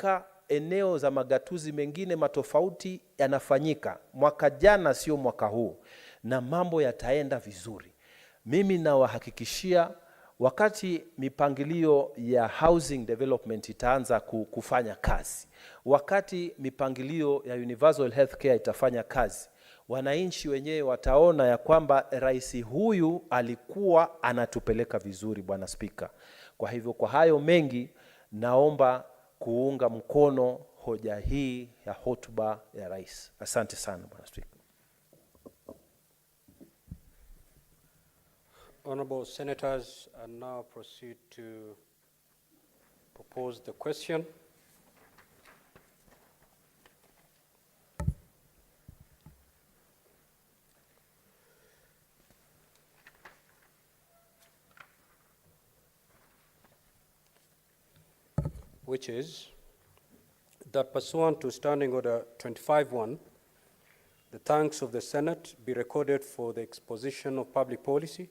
katika eneo za magatuzi mengine matofauti yanafanyika. Mwaka jana sio mwaka huu, na mambo yataenda vizuri. Mimi nawahakikishia wakati mipangilio ya housing development itaanza kufanya kazi, wakati mipangilio ya universal healthcare itafanya kazi, wananchi wenyewe wataona ya kwamba rais huyu alikuwa anatupeleka vizuri, Bwana Spika. Kwa hivyo kwa hayo mengi, naomba kuunga mkono hoja hii ya hotuba ya rais. Asante sana, Bwana Spika. Honorable Senators, I now proceed to propose the question. Which is that pursuant to Standing Order 25-1, the thanks of the Senate be recorded for the exposition of public policy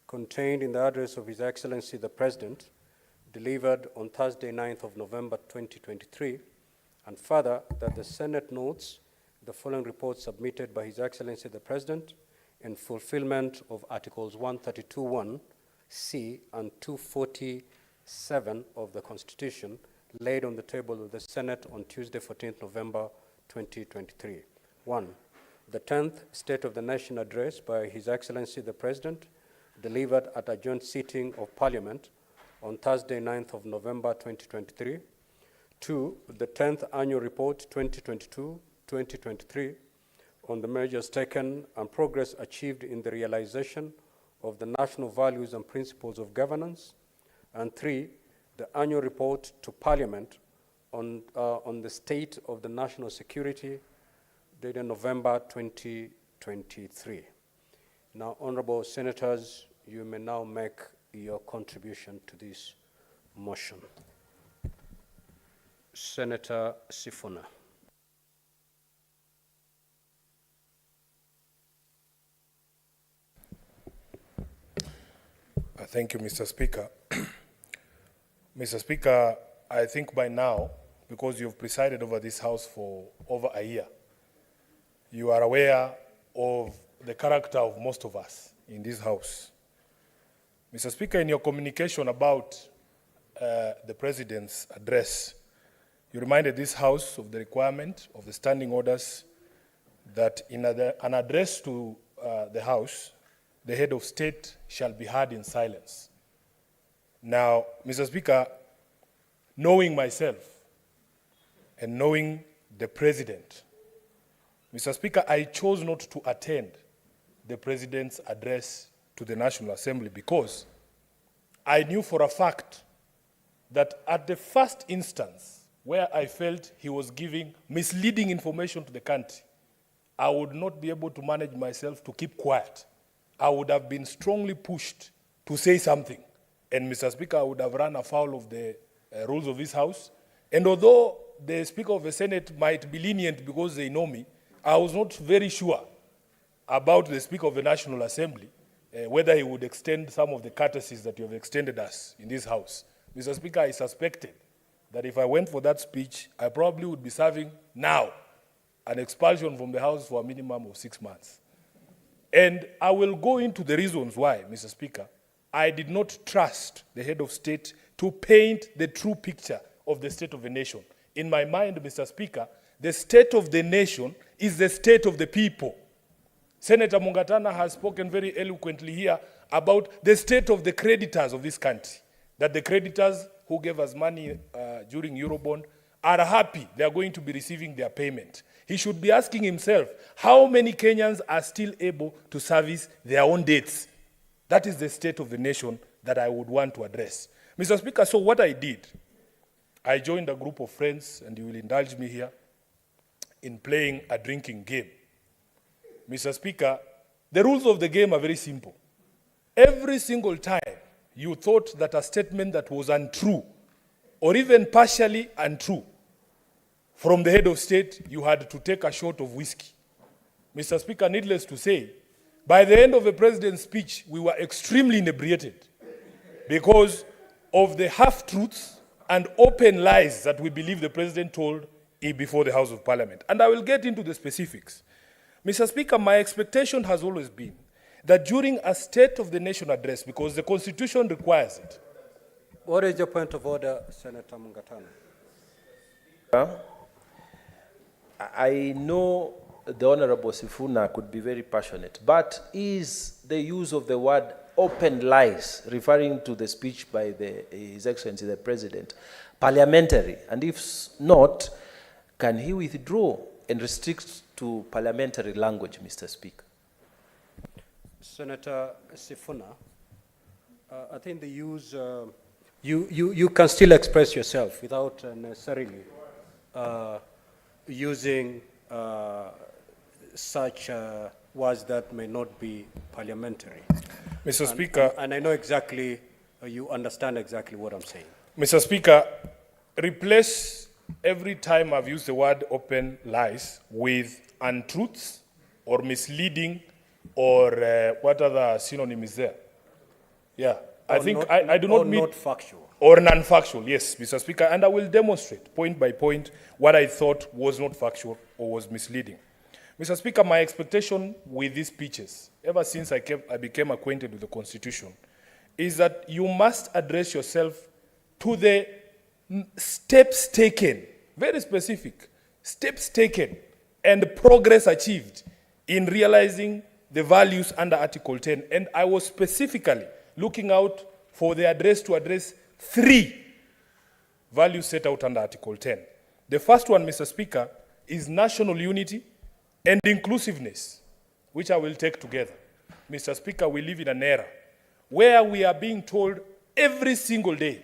contained in the address of His Excellency the President, delivered on Thursday, 9th of November 2023, and further that the Senate notes the following report submitted by His Excellency the President in fulfillment of Articles 132(1)(c) and 247 of the Constitution, laid on the table of the Senate on Tuesday, 14th November 2023. 1. The 10th State of the Nation Address by His Excellency the President, delivered at a joint sitting of Parliament on Thursday, 9th of November 2023. 2. The 10th Annual Report 2022-2023 on the measures taken and progress achieved in the realization of the national values and principles of governance. And 3. The Annual Report to Parliament on the state of the national security, dated November 2023. Now, Honorable Senators, you may now make your contribution to this motion. Senator Sifuna. Thank you, Mr. Speaker. Mr. Speaker, I think by now, because you've presided over this House for over a year, you are aware of the character of most of us in this House. Mr. Speaker, in your communication about the President's address, you reminded this House of the requirement of the standing orders that in an address to the House, the head of state shall be heard in silence. Now, Mr. Speaker, knowing myself and knowing the President, Mr. Speaker, I chose not to attend the President's address to the National Assembly because I knew for a fact that at the first instance where I felt he was giving misleading information to the country, I would not be able to manage myself to keep quiet. I would have been strongly pushed to say something. And Mr. Speaker, I would have run afoul of the rules of this House. And although the Speaker of the Senate might be lenient because they know me, I was not very sure about the Speaker of the National Assembly, whether he would extend some of the courtesies that you have extended us in this House. Mr. Speaker, I suspected that if I went for that speech, I probably would be serving now an expulsion from the House for a minimum of 6 months. And I will go into the reasons why, Mr. Speaker, I did not trust the head of state to paint the true picture of the state of the nation. In my mind, Mr. Speaker, the state of the nation is the state of the people. Senator Mungatana has spoken very eloquently here about the state of the creditors of this country, that the creditors who gave us money during Eurobond are happy they are going to be receiving their payment. He should be asking himself, how many Kenyans are still able to service their own debts? That is the state of the nation that I would want to address. Mr. Speaker, so what I did, I joined a group of friends, and you will indulge me here, in playing a drinking game. Mr. Speaker, the rules of the game are very simple. Every single time you thought that a statement that was untrue, or even partially untrue, from the head of state, you had to take a shot of whiskey. Mr. Speaker, needless to say, by the end of the president's speech, we were extremely inebriated because of the half-truths and open lies that we believe the president told before the House of Parliament. And I will get into the specifics. Mr. Speaker, my expectation has always been that during a State of the Nation address, because the Constitution requires it. What is your point of order, Senator Mungatana? I know the Honorable Sifuna could be very passionate, but is the use of the word open lies, referring to the speech by His Excellency the President, parliamentary? And if not, can he withdraw and restrict to parliamentary language, Mr. Speaker? Senator Sifuna, I think the use, you can still express yourself without necessarily using such words that may not be parliamentary. Mr. Speaker. And I know exactly, you understand exactly what I'm saying. Mr. Speaker, replace every time I've used the word open lies with untruths or misleading or what other synonym is there? Yeah, I think I do not mean... Not factual. Or non-factual, yes, Mr. Speaker, and I will demonstrate point by point what I thought was not factual or was misleading. Mr. Speaker, my expectation with these speeches, ever since I became acquainted with the Constitution, is that you must address yourself to the steps taken, very specific, steps taken and progress achieved in realizing the values under Article 10. And I was specifically looking out for the address to address 3 values set out under Article 10. The first one, Mr. Speaker, is national unity and inclusiveness, which I will take together. Mr. Speaker, we live in an era where we are being told every single day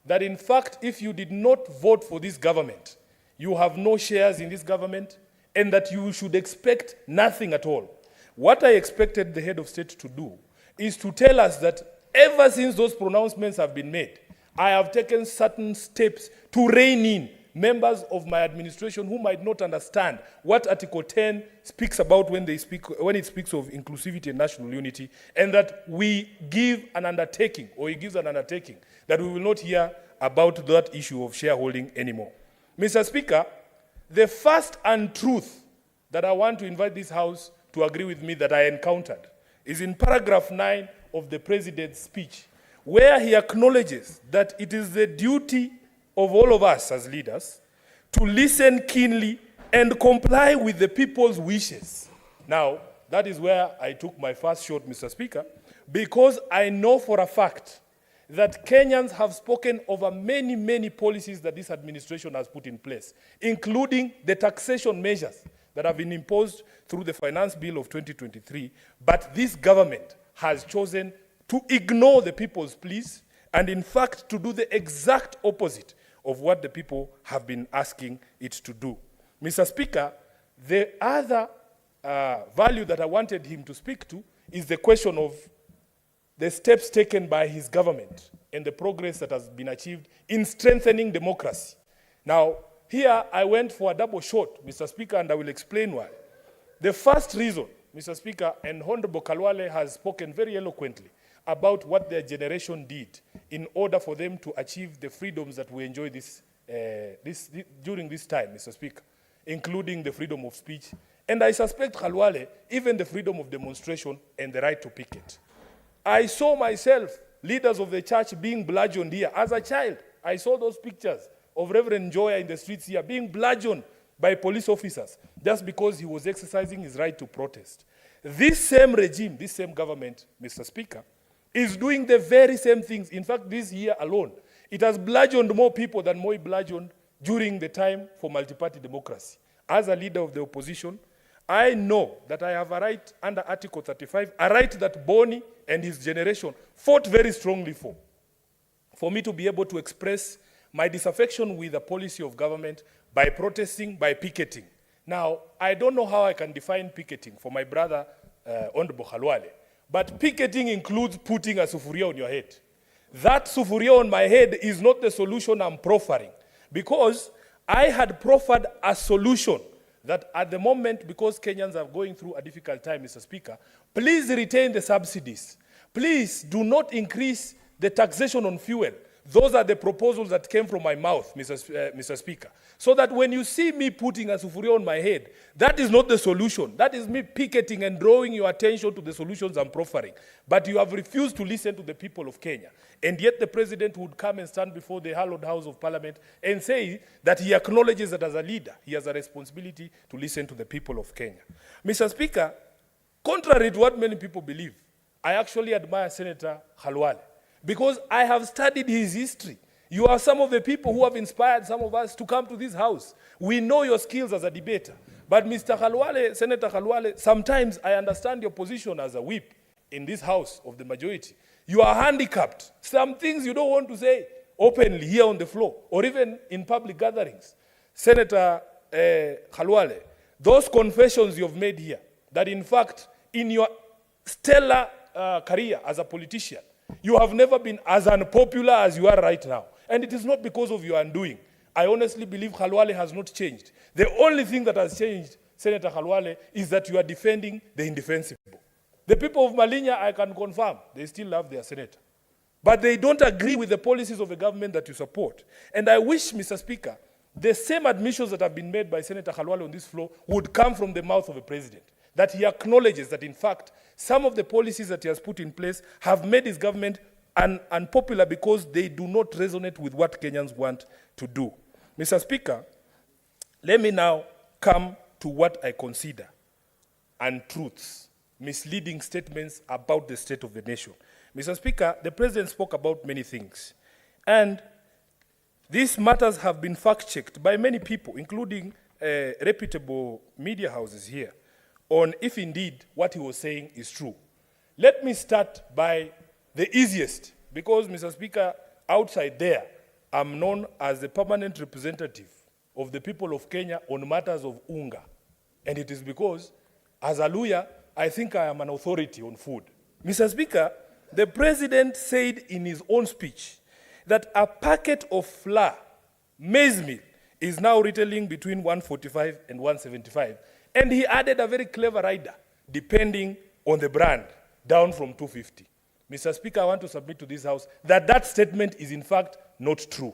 that, in fact, if you did not vote for this government, you have no shares in this government, and that you should expect nothing at all. What I expected the head of state to do is to tell us that ever since those pronouncements have been made, I have taken certain steps to rein in members of my administration who might not understand what Article 10 speaks about when it speaks of inclusivity and national unity, and that we give an undertaking, or he gives an undertaking, that we will not hear about that issue of shareholding anymore. Mr. Speaker, the first untruth that I want to invite this House to agree with me that I encountered is in paragraph 9 of the President's speech, where he acknowledges that it is the duty of all of us as leaders to listen keenly and comply with the people's wishes. Now, that is where I took my first shot, Mr. Speaker, because I know for a fact that Kenyans have spoken over many, many policies that this administration has put in place, including the taxation measures that have been imposed through the Finance Bill of 2023, but this government has chosen to ignore the people's pleas and, in fact, to do the exact opposite of what the people have been asking it to do. Mr. Speaker, the other value that I wanted him to speak to is the question of the steps taken by his government and the progress that has been achieved in strengthening democracy. Now, here I went for a double shot, Mr. Speaker, and I will explain why. The first reason, Mr. Speaker, and Honorable Kalwale has spoken very eloquently about what their generation did in order for them to achieve the freedoms that we enjoy during this time, Mr. Speaker, including the freedom of speech. And I suspect, Kalwale, even the freedom of demonstration and the right to picket. I saw myself, leaders of the church, being bludgeoned here. As a child, I saw those pictures of Reverend Joya in the streets here being bludgeoned by police officers just because he was exercising his right to protest. This same regime, this same government, Mr. Speaker, is doing the very same things. In fact, this year alone, it has bludgeoned more people than Moi bludgeoned during the time for multi-party democracy. As a leader of the opposition, I know that I have a right under Article 35, a right that Boni and his generation fought very strongly for me to be able to express my disaffection with the policy of government by protesting, by picketing. Now, I don't know how I can define picketing for my brother, Honorable Khalwale, but picketing includes putting a sufuria on your head. That sufuria on my head is not the solution I'm proffering, because I had proffered a solution that at the moment, because Kenyans are going through a difficult time, Mr. Speaker, please retain the subsidies. Please do not increase the taxation on fuel. Those are the proposals that came from my mouth, Mr. Speaker. So that when you see me putting a sufuria on my head, that is not the solution. That is me picketing and drawing your attention to the solutions I'm proffering. But you have refused to listen to the people of Kenya. And yet the president would come and stand before the hallowed House of Parliament and say that he acknowledges that as a leader, he has a responsibility to listen to the people of Kenya. Mr. Speaker, contrary to what many people believe, I actually admire Senator Khalwale, because I have studied his history. You are some of the people who have inspired some of us to come to this house. We know your skills as a debater. But Mr. Khalwale, Senator Khalwale, sometimes I understand your position as a whip in this house of the majority. You are handicapped. Some things you don't want to say openly here on the floor or even in public gatherings. Senator Khalwale, those confessions you've made here, that in fact, in your stellar career as a politician, you have never been as unpopular as you are right now. And it is not because of your undoing. I honestly believe Khalwale has not changed. The only thing that has changed, Senator Khalwale, is that you are defending the indefensible. The people of Malinya, I can confirm, they still love their senator. But they don't agree with the policies of the government that you support. And I wish, Mr. Speaker, the same admissions that have been made by Senator Khalwale on this floor would come from the mouth of the president. That he acknowledges that, in fact, some of the policies that he has put in place have made his government unpopular because they do not resonate with what Kenyans want to do. Mr. Speaker, let me now come to what I consider untruths, misleading statements about the state of the nation. Mr. Speaker, the president spoke about many things. And these matters have been fact-checked by many people, including reputable media houses here, on if indeed what he was saying is true. Let me start by the easiest, because, Mr. Speaker, outside there, I'm known as the permanent representative of the people of Kenya on matters of unga. And it is because, as a lawyer, I think I am an authority on food. Mr. Speaker, the president said in his own speech that a packet of flour, maize meal, is now retailing between 145 and 175. And he added a very clever rider, depending on the brand, down from 250. Mr. Speaker, I want to submit to this House that that statement is in fact not true.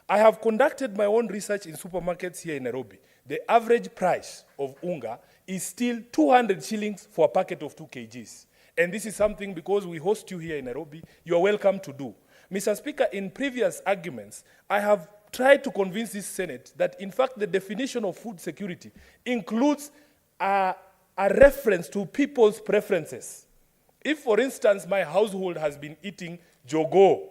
I have conducted my own research in supermarkets here in Nairobi. The average price of unga is still 200 shillings for a packet of 2 kgs. And this is something, because we host you here in Nairobi, you are welcome to do. Mr. Speaker, in previous arguments, I have tried to convince this Senate that, in fact, the definition of food security includes a reference to people's preferences. If, for instance, my household has been eating jogo,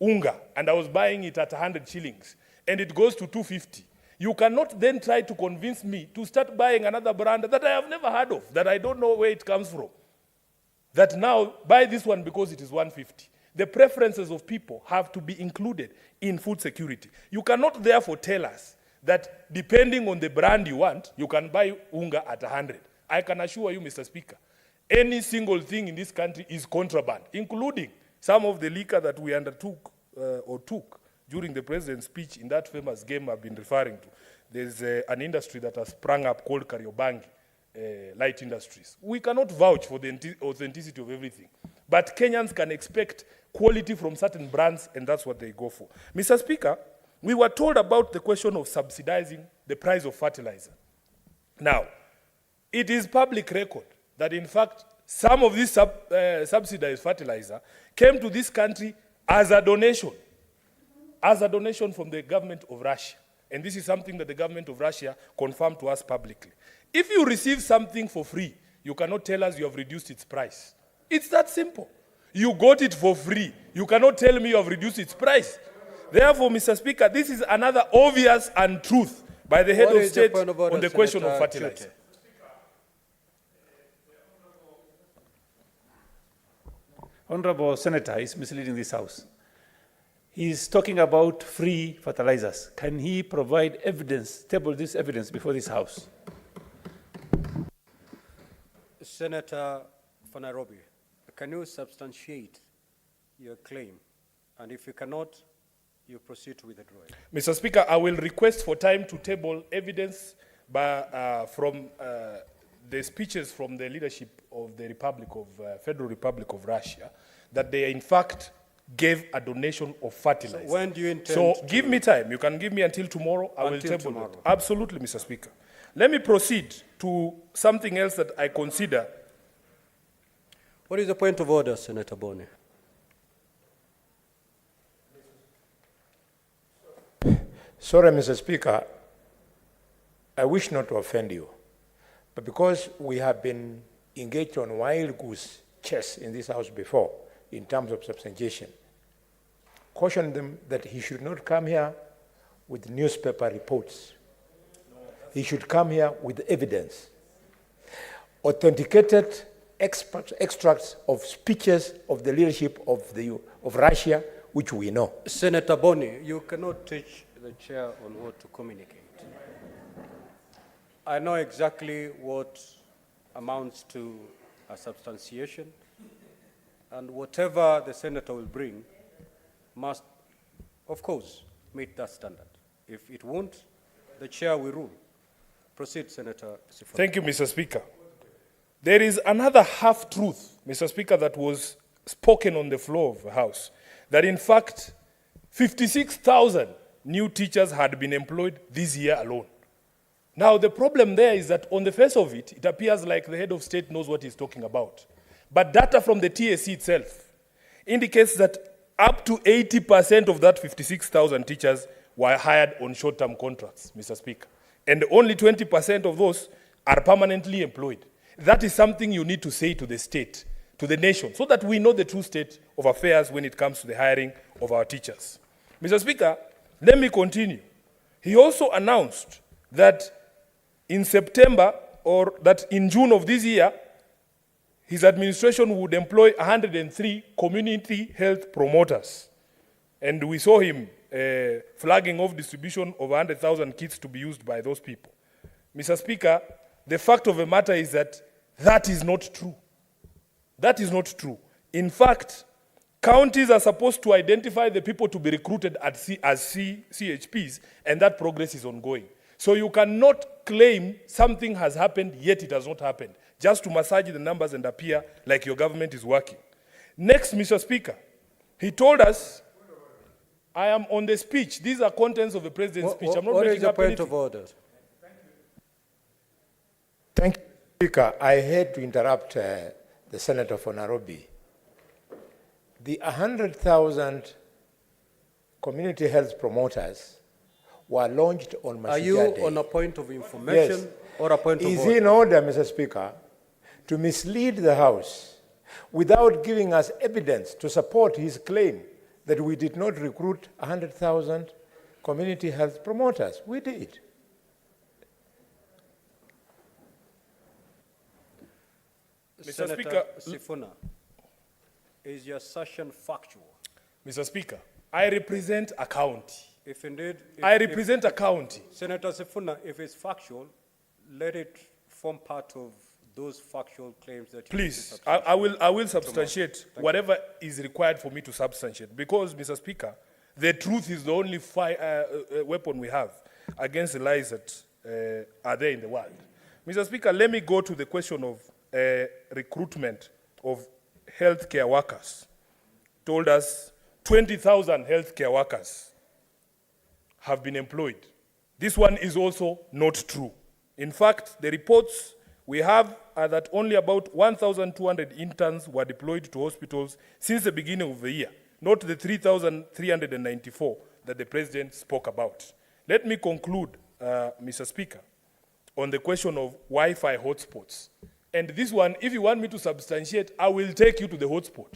unga, and I was buying it at 100 shillings, and it goes to 250, you cannot then try to convince me to start buying another brand that I have never heard of, that I don't know where it comes from, that now buy this one because it is 150. The preferences of people have to be included in food security. You cannot therefore tell us that depending on the brand you want, you can buy unga at 100. I can assure you, Mr. Speaker, any single thing in this country is contraband, including some of the liquor that we undertook or took during the president's speech in that famous game I've been referring to. There's an industry that has sprung up called Kariobangi, light industries. We cannot vouch for the authenticity of everything, but Kenyans can expect quality from certain brands, and that's what they go for. Mr. Speaker, we were told about the question of subsidizing the price of fertilizer. Now, it is public record that, in fact, some of this subsidized fertilizer came to this country as a donation from the government of Russia. And this is something that the government of Russia confirmed to us publicly. If you receive something for free, you cannot tell us you have reduced its price. It's that simple. You got it for free. You cannot tell me you have reduced its price. Therefore, Mr. Speaker, this is another obvious untruth by the head of state on the question of fertilizer. Honorable Senator is misleading this House. He is talking about free fertilizers. Can he provide evidence, table this evidence before this House? Senator for Nairobi, can you substantiate your claim? And if you cannot, you proceed to withdraw it. Mr. Speaker, I will request for time to table evidence from the speeches from the leadership of the Federal Republic of Russia, that they in fact gave a donation of fertilizer. So when do you intend So to- give me time. You can give me until tomorrow. I will Until table tomorrow. it. Absolutely, Mr. Speaker. Let me proceed to something else that I consider. What is the point of order, Senator Boni? Sorry, Mr. Speaker, I wish not to offend you, but because we have been engaged on wild goose chase in this House before in terms of substantiation, caution them that he should not come here with newspaper reports. He should come here with evidence, authenticated extracts of speeches of the leadership of Russia, which we know. Senator Boni, you cannot teach the chair on what to communicate. I know exactly what amounts to a substantiation, and whatever the senator will bring must, of course, meet that standard. If it won't, the chair will rule. Proceed, Senator Sifuna. Thank you, Mr. Speaker. There is another half-truth, Mr. Speaker, that was spoken on the floor of the House, that in fact, 56,000 new teachers had been employed this year alone. Now, the problem there is that on the face of it, it appears like the head of state knows what he's talking about. But data from the TSC itself indicates that up to 80% of that 56,000 teachers were hired on short-term contracts, Mr. Speaker. And only 20% of those are permanently employed. That is something you need to say to the state, to the nation, so that we know the true state of affairs when it comes to the hiring of our teachers. Mr. Speaker, let me continue. He also announced that in September, or that in June of this year, his administration would employ 103 community health promoters. And we saw him flagging off distribution of 100,000 kits to be used by those people. Mr. Speaker, the fact of the matter is that that is not true. That is not true. In fact, counties are supposed to identify the people to be recruited as CHPs, and that progress is ongoing. So you cannot claim something has happened, yet it has not happened, just to massage the numbers and appear like your government is working. Next, Mr. Speaker, he told us, I am on the speech. These are contents of the president's speech. I'm not What is making the up point anything. of order? Thank you, Speaker. I hate to interrupt the Senator for Nairobi. The 100,000 community health promoters were launched on Mashujaa Are you Day. on a point of information Yes. or a point of Is order? it in order, Mr. Speaker, to mislead the House without giving us evidence to support his claim that we did not recruit 100,000 community health promoters? We did. Mr. Senator Speaker, Sifuna, is your assertion factual? Mr. Speaker, I represent a county. If indeed, I represent a county. Senator Sifuna, if it's factual, let it form part of those factual claims that you Please, need to I will substantiate whatever is required for me to substantiate. Because, Mr. Speaker, the truth is the only weapon we have against the lies that are there in the world. Mr. Speaker, let me go to the question of recruitment of healthcare workers. Told us 20,000 healthcare workers have been employed. This one is also not true. In fact, the reports we have are that only about 1,200 interns were deployed to hospitals since the beginning of the year, not the 3,394 that the president spoke about. Let me conclude, Mr. Speaker, on the question of Wi-Fi hotspots. And this one, if you want me to substantiate, I will take you to the hotspot.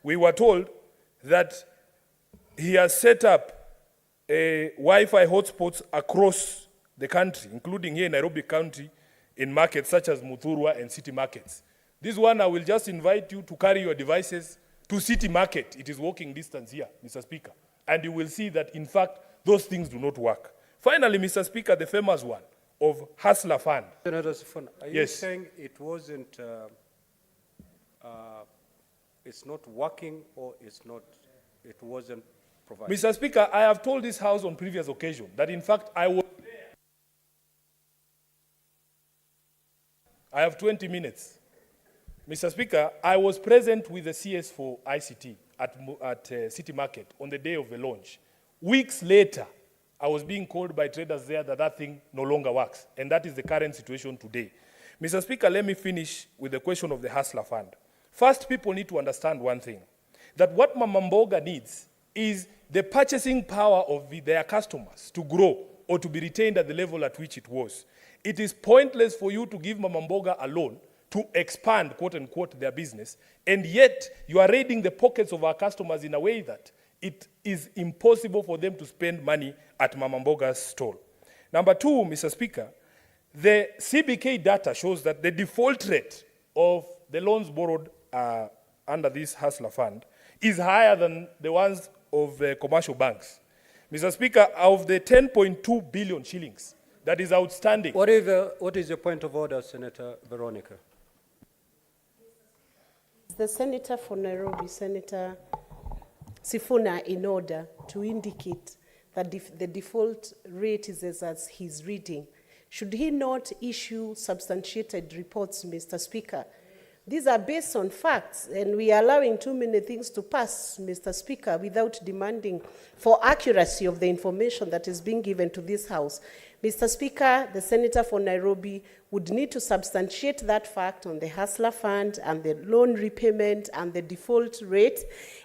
We were told that he has set up Wi-Fi hotspots across the country, including here in Nairobi County, in markets such as Muthurwa and city markets. This one, I will just invite you to carry your devices to city market. It is walking distance here, Mr. Speaker. And you will see that, in fact, those things do not work. Finally, Mr. Speaker, the famous one of Hustler Fund. Senator Sifuna, are you Yes. saying it wasn't, it's not working or it wasn't provided? Mr. Speaker, I have told this House on previous occasion that, in fact, I was there. I have 20 minutes. Mr. Speaker, I was present with the CS for ICT at City Market on the day of the launch. Weeks later, I was being called by traders there that thing no longer works. And that is the current situation today. Mr. Speaker, let me finish with the question of the Hustler Fund. First, people need to understand one thing, that what Mama Mboga needs is the purchasing power of their customers to grow or to be retained at the level at which it was. It is pointless for you to give Mama Mboga a loan to expand, quote unquote, their business, and yet you are raiding the pockets of our customers in a way that it is impossible for them to spend money at Mama Mboga's stall. Number two, Mr. Speaker, the CBK data shows that the default rate of the loans borrowed under this Hustler Fund is higher than the ones of commercial banks. Mr. Speaker, of the 10.2 billion shillings that is outstanding. What is your point of order, Senator Veronica? The Senator for Nairobi, Senator Sifuna, in order to indicate that the default rate is as he's reading. Should he not issue substantiated reports, Mr. Speaker? These are based on facts, and we are allowing too many things to pass, Mr. Speaker, without demanding for accuracy of the information that is being given to this House. Mr. Speaker, the Senator for Nairobi would need to substantiate that fact on the Hustler Fund and the loan repayment and the default rate,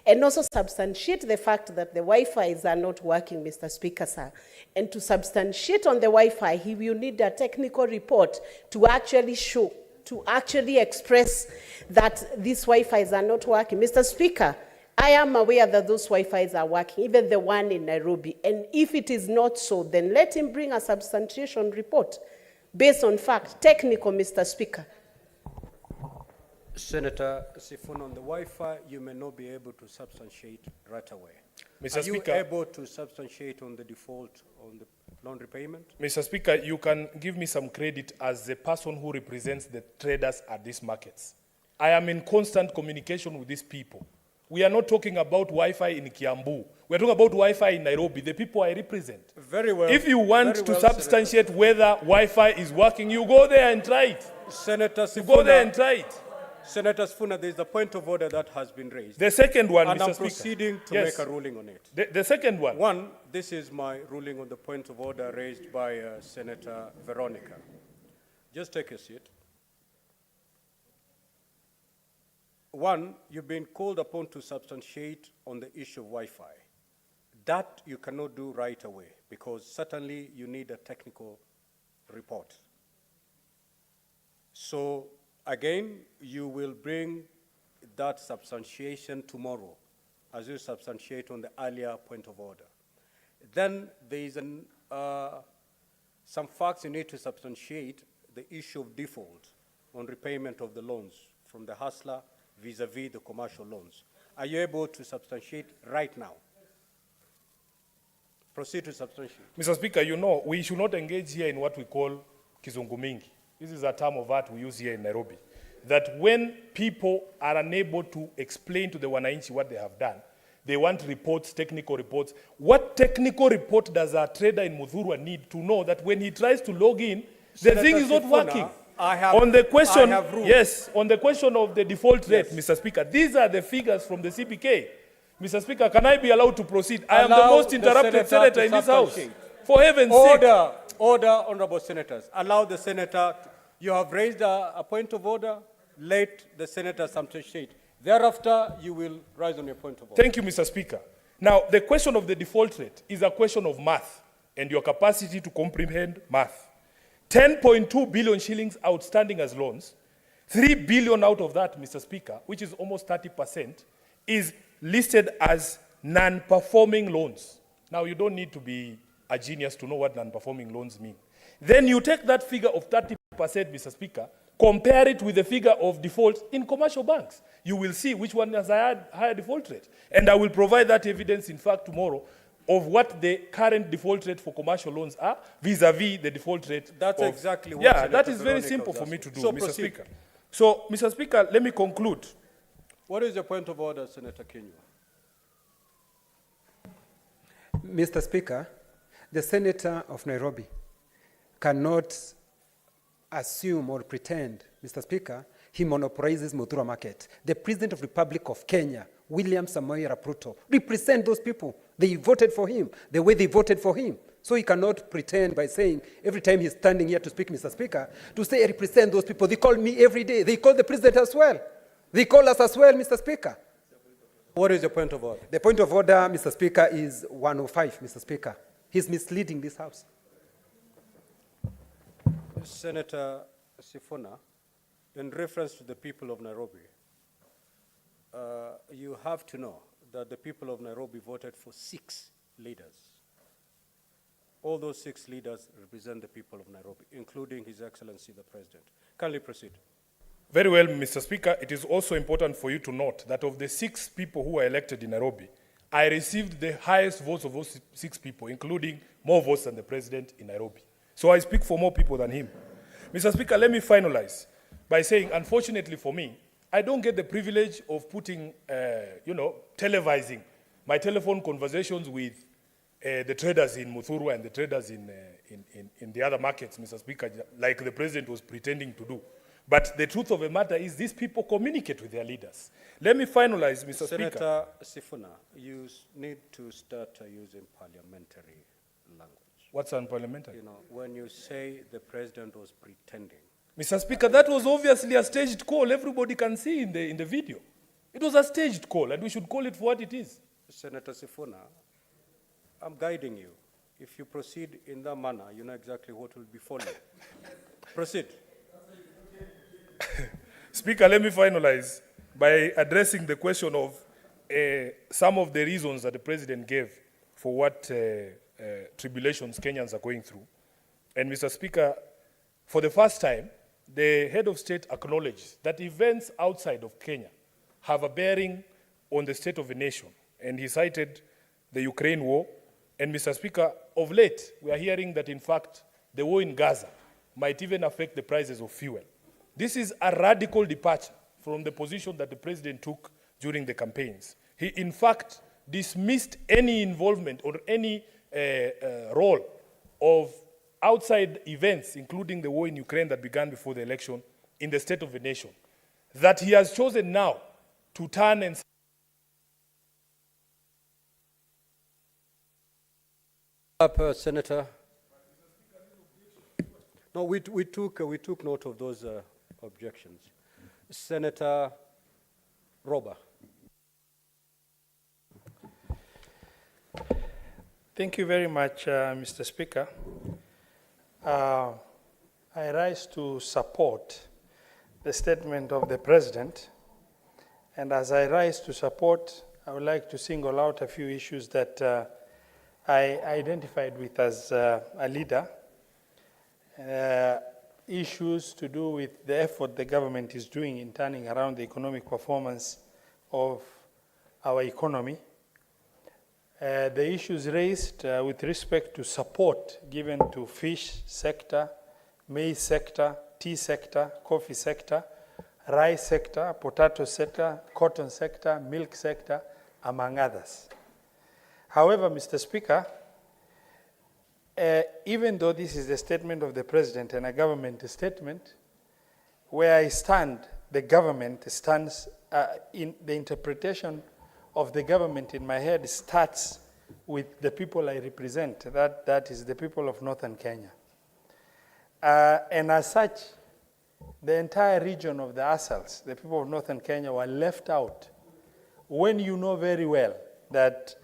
and also substantiate the fact that the Wi-Fi's are not working, Mr. Speaker, sir. And to substantiate on the Wi-Fi, he will need a technical report to actually show, to actually express that these Wi-Fi's are not working. Mr. Speaker, I am aware that those Wi-Fi's are working, even the one in Nairobi. And if it is not so, then let him bring a substantiation report based on fact, technical, Mr. Speaker. Senator Sifuna, on the Wi-Fi, you may not be able to substantiate right away. Mr. Are Speaker, you able to substantiate on the default on the loan repayment? Mr. Speaker, you can give me some credit as the person who represents the traders at these markets. I am in constant communication with these people. We are not talking about Wi-Fi in Kiambu. We are talking about Wi-Fi in Nairobi, the people I represent. Very well. If you want to substantiate whether Wi-Fi is working, you go there and try it. Senator Sifuna, You go there and try it. Senator Sifuna, there is a point of order that has been raised. The second one, and Mr. I'm Speaker. proceeding to Yes. make a ruling on it. The second one. One, this is my ruling on the point of order raised by Senator Veronica. Just take a seat. One, you've been called upon to substantiate on the issue of Wi-Fi. That you cannot do right away because certainly you need a technical report. So again, you will bring that substantiation tomorrow as you substantiate on the earlier point of order. Then there is some facts you need to substantiate the issue of default on repayment of the loans from the hustler vis-a-vis the commercial loans. Are you able to substantiate right now? Proceed to substantiate. Mr. Speaker, you know, we should not engage here in what we call kizungu mingi. This is a term of art we use here in Nairobi. That when people are unable to explain to the wananchi what they have done, they want reports, technical reports. What technical report does a trader in Muthurwa need to know that when he tries to log in, the thing is not working? On the question, yes, on the question of the default rate, Mr. Speaker, these are the figures from the CBK. Mr. Speaker, can I be allowed to proceed? I am the most interrupted senator in this House. For heaven's sake. Order, honorable senators. Allow the senator, you have raised a point of order, let the senator substantiate. Thereafter, you will rise on your point of order. Thank you, Mr. Speaker. Now, the question of the default rate is a question of math and your capacity to comprehend math. 10.2 billion shillings outstanding as loans. 3 billion out of that, Mr. Speaker, which is almost 30%, is listed as non-performing loans. Now, you don't need to be a genius to know what non-performing loans mean. Then you take that figure of 30%, Mr. Speaker, compare it with the figure of defaults in commercial banks. You will see which one has a higher default rate. And I will provide that evidence, in fact, tomorrow, of what the current default rate for commercial loans are vis-a-vis the default rate. That's exactly what Yeah, Senator that is very Veronica simple for does. me to do, So Mr. proceed. Speaker. So, Mr. Speaker, let me conclude. What is your point of order, Senator Kinyua? Mr. Speaker, the Senator of Nairobi cannot assume or pretend, Mr. Speaker, he monopolizes Muthurwa market. The President of the Republic of Kenya William Samoei Arap Ruto, represent those people. They voted for him the way they voted for him. So he cannot pretend by saying, every time he's standing here to speak, Mr. Speaker, to say, I represent those people. They call me every day. They call the president as well. They call us as well, Mr. Speaker. What is your point of order? The point of order, Mr. Speaker, is 105, Mr. Speaker. He's misleading this House. Senator Sifuna, in reference to the people of Nairobi, you have to know that the people of Nairobi voted for 6 leaders. All those 6 leaders represent the people of Nairobi, including His Excellency the President. Kindly proceed. Very well, Mr. Speaker. It is also important for you to note that of the 6 people who were elected in Nairobi, I received the highest votes of those 6 people, including more votes than the president in Nairobi. So I speak for more people than him. Mr. Speaker, let me finalize by saying, unfortunately for me, I don't get the privilege of putting, televising my telephone conversations with the traders in Muthuru and the traders in the other markets, Mr. Speaker, like the president was pretending to do. But the truth of the matter is these people communicate with their leaders. Let me finalize, Mr. Speaker. Senator Sifuna, you need to start using parliamentary language. What's unparliamentary? You know, when you say the president was pretending. Mr. Speaker, that was obviously a staged call. Everybody can see in the video. It was a staged call, and we should call it for what it is. Senator Sifuna, I'm guiding you. If you proceed in that manner, you know exactly what will befall you. Proceed. Speaker, let me finalize by addressing the question of some of the reasons that the president gave for what tribulations Kenyans are going through. And Mr. Speaker, for the first time, the head of state acknowledged that events outside of Kenya have a bearing on the state of the nation. And he cited the Ukraine war. And Mr. Speaker, of late, we are hearing that, in fact, the war in Gaza might even affect the prices of fuel. This is a radical departure from the position that the president took during the campaigns. He, in fact, dismissed any involvement or any role of outside events, including the war in Ukraine that began before the election, in the state of the nation. That he has chosen now to turn and Senator. No, we took note of those objections. Senator Roba. Thank you very much, Mr. Speaker. I rise to support the statement of the President. And as I rise to support, I would like to single out a few issues that I identified with as a leader. Issues to do with the effort the government is doing in turning around the economic performance of our economy. The issues raised with respect to support given to fish sector, maize sector, tea sector, coffee sector, rice sector, potato sector, cotton sector, milk sector, among others. However, Mr. Speaker, even though this is the statement of the President and a government statement, where I stand, the government stands, in the interpretation of the government in my head starts with the people I represent. That is the people of Northern Kenya. And as such, the entire region of the Asals, the people of Northern Kenya, were left out when you know very well that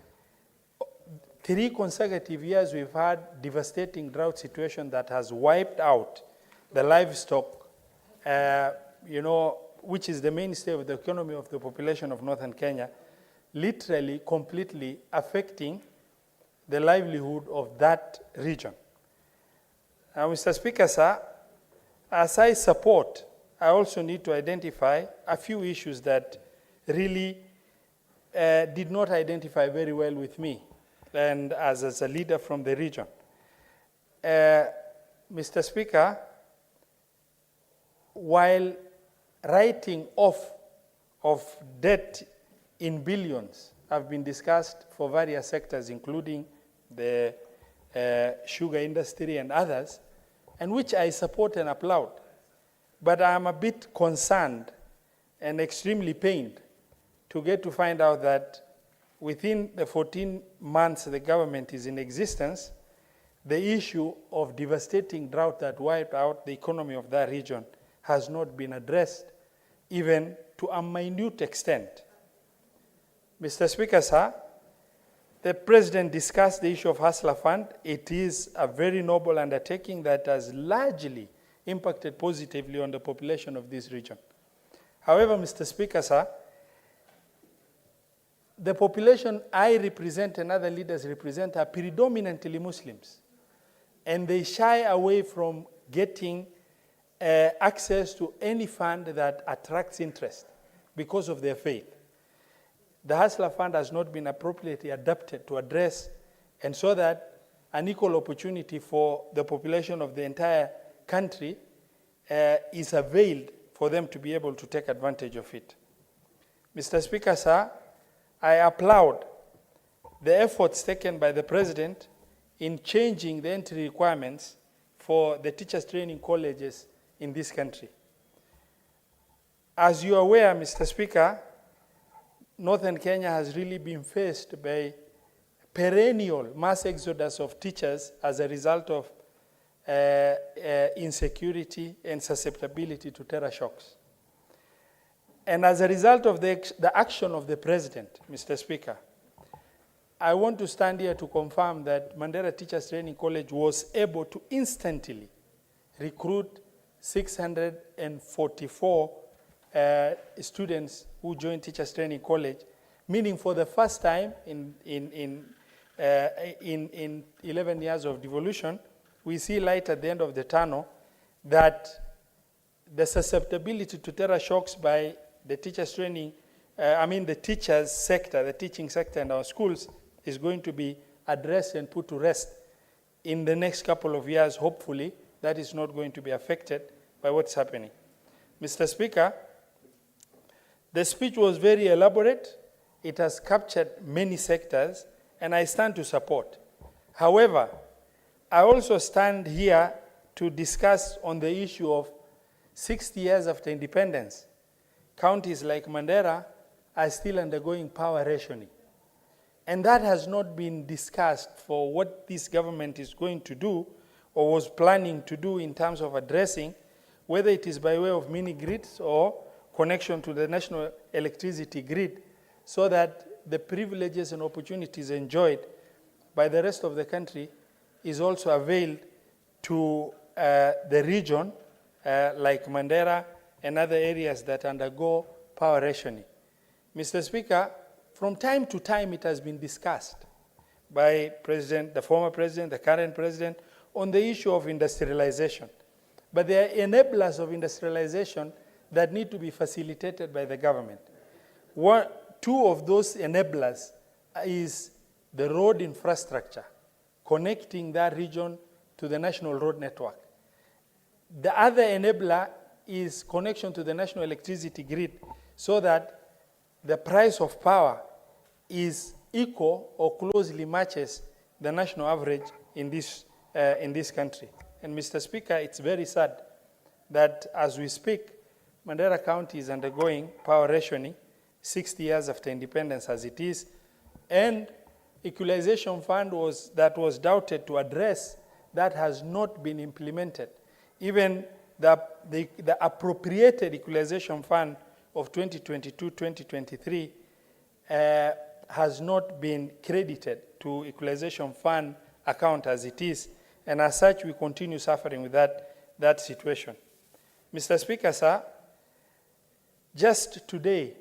3 consecutive years we've had devastating drought situation that has wiped out the livestock, which is the mainstay of the economy of the population of Northern Kenya, literally completely affecting the livelihood of that region. Now, Mr. Speaker, sir, as I support, I also need to identify a few issues that really did not identify very well with me and as a leader from the region. Mr. Speaker, while writing off of debt in billions have been discussed for various sectors, including the sugar industry and others, and which I support and applaud. But I am a bit concerned and extremely pained to get to find out that within the 14 months the government is in existence, the issue of devastating drought that wiped out the economy of that region has not been addressed, even to a minute extent. Mr. Speaker, sir, the President discussed the issue of Hustler Fund. It is a very noble undertaking that has largely impacted positively on the population of this region. However, Mr. Speaker, sir, the population I represent and other leaders represent are predominantly Muslims, and they shy away from getting access to any fund that attracts interest because of their faith. The Hustler Fund has not been appropriately adapted to address and so that an equal opportunity for the population of the entire country is availed for them to be able to take advantage of it. Mr. Speaker, sir, I applaud the efforts taken by the President in changing the entry requirements for the teachers training colleges in this country. As you are aware, Mr. Speaker, Northern Kenya has really been faced by perennial mass exodus of teachers as a result of insecurity and susceptibility to terror shocks. And as a result of the action of the President, Mr. Speaker, I want to stand here to confirm that Mandera Teachers Training College was able to instantly recruit 644 students who joined Teachers Training College, meaning for the first time in 11 years of devolution, we see light at the end of the tunnel that the susceptibility to terror shocks by the teachers training, the teachers sector, the teaching sector in our schools is going to be addressed and put to rest in the next couple of years. Hopefully, that is not going to be affected by what's happening. Mr. Speaker, the speech was very elaborate. It has captured many sectors, and I stand to support. However, I also stand here to discuss on the issue of 60 years after independence. Counties like Mandera are still undergoing power rationing. And that has not been discussed for what this government is going to do or was planning to do in terms of addressing, whether it is by way of mini grids or connection to the national electricity grid, so that the privileges and opportunities enjoyed by the rest of the country is also availed to the region like Mandera and other areas that undergo power rationing. Mr. Speaker, from time to time it has been discussed by the former president, the current president, on the issue of industrialization. But there are enablers of industrialization that need to be facilitated by the government. Two of those enablers is the road infrastructure, connecting that region to the national road network. The other enabler is connection to the national electricity grid, so that the price of power is equal or closely matches the national average in this country. And Mr. Speaker, it's very sad that as we speak, Mandera County is undergoing power rationing 60 years after independence as it is, and equalization fund that was doubted to address that has not been implemented. Even the appropriated equalization fund of 2022-2023 has not been credited to equalization fund account as it is, and as such we continue suffering with that situation. Mr. Speaker, sir, just today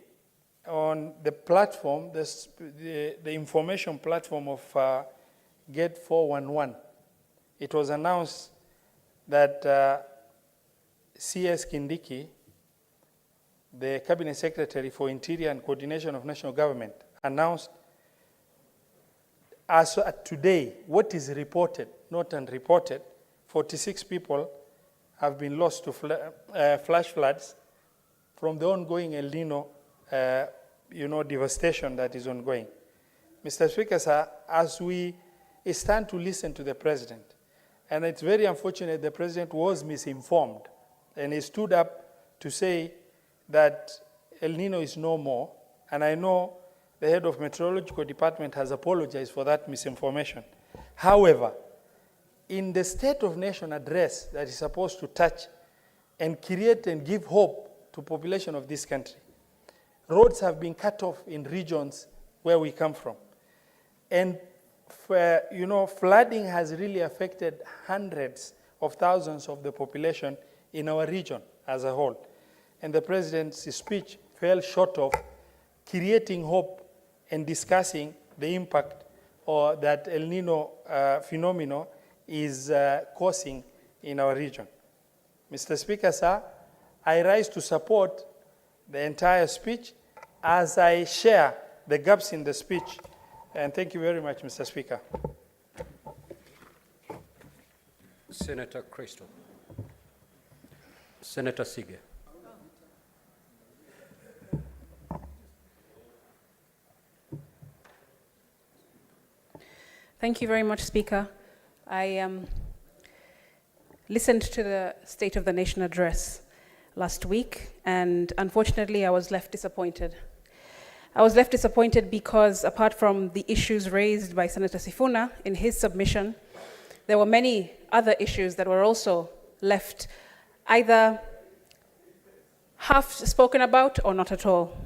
on the platform, the information platform of Get 411, it was announced that CS Kindiki, the Cabinet Secretary for Interior and Coordination of National Government, announced as today, what is reported, not unreported, 46 people have been lost to flash floods from the ongoing El Nino devastation that is ongoing. Mr. Speaker, sir, as we stand to listen to the President, and it's very unfortunate the President was misinformed, and he stood up to say that El Nino is no more, And I know the head of meteorological department has apologized for that misinformation. However, in the State of Nation address that is supposed to touch and create and give hope to population of this country, roads have been cut off in regions where we come from. And flooding has really affected hundreds of thousands of the population in our region as a whole. And the president's speech fell short of creating hope and discussing the impact or that El Nino phenomenon is causing in our region. Mr. Speaker, sir, I rise to support the entire speech as I share the gaps in the speech. And thank you very much, Mr. Speaker. Senator Crystal. Senator Sige. Thank you very much, Speaker. I listened to the State of the Nation address last week, and unfortunately, I was left disappointed. I was left disappointed because apart from the issues raised by Senator Sifuna in his submission, there were many other issues that were also left either half spoken about or not at all.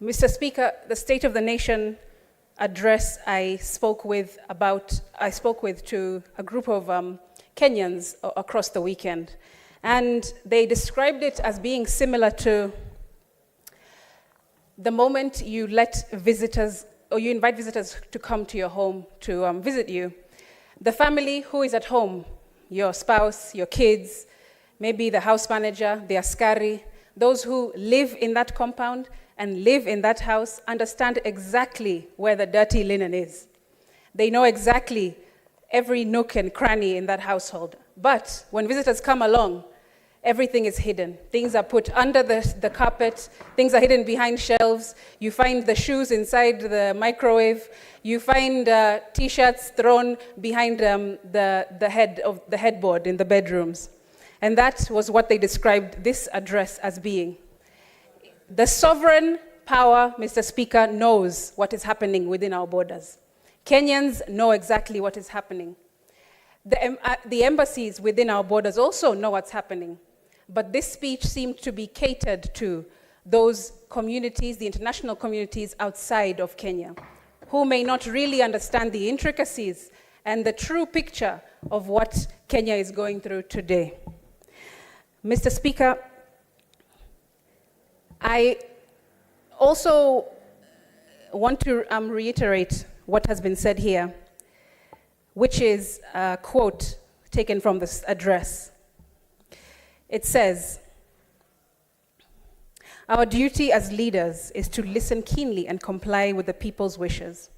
Mr. Speaker, the State of the Nation address I spoke with to a group of Kenyans across the weekend, and they described it as being similar to the moment you let visitors, or you invite visitors to come to your home to visit you. The family who is at home, your spouse, your kids, maybe the house manager, the askari, those who live in that compound and live in that house understand exactly where the dirty linen is. They know exactly every nook and cranny in that household. But when visitors come along, everything is hidden. Things are put under the carpet. Things are hidden behind shelves. You find the shoes inside the microwave. You find T-shirts thrown behind the headboard in the bedrooms. And that was what they described this address as being. The sovereign power, Mr. Speaker, knows what is happening within our borders. Kenyans know exactly what is happening. The embassies within our borders also know what's happening. But this speech seemed to be catered to those communities, the international communities outside of Kenya, who may not really understand the intricacies and the true picture of what Kenya is going through today. Mr. Speaker, I also want to reiterate what has been said here, which is a quote taken from this address. It says, "Our duty as leaders is to listen keenly and comply with the people's wishes."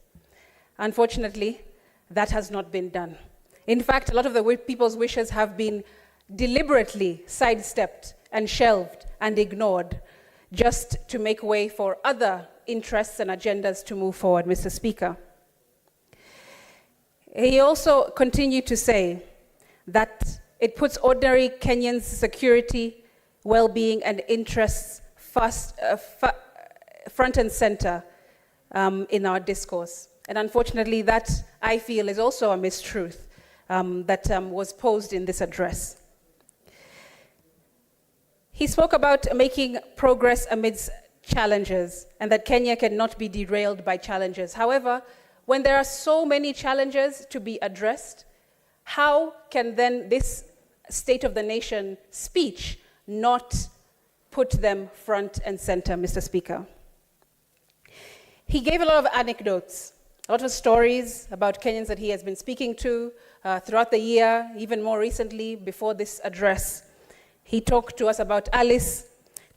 Unfortunately, that has not been done. In fact, a lot of the people's wishes have been deliberately sidestepped and shelved and ignored just to make way for other interests and agendas to move forward, Mr. Speaker. He also continued to say that it puts ordinary Kenyans' security, well-being, and interests front and center in our discourse. And unfortunately, that, I feel, is also a mistruth that was posed in this address. He spoke about making progress amidst challenges and that Kenya cannot be derailed by challenges. However, when there are so many challenges to be addressed, how can then this State of the Nation speech not put them front and center, Mr. Speaker? He gave a lot of anecdotes, a lot of stories about Kenyans that he has been speaking to throughout the year, even more recently before this address. He talked to us about Alice,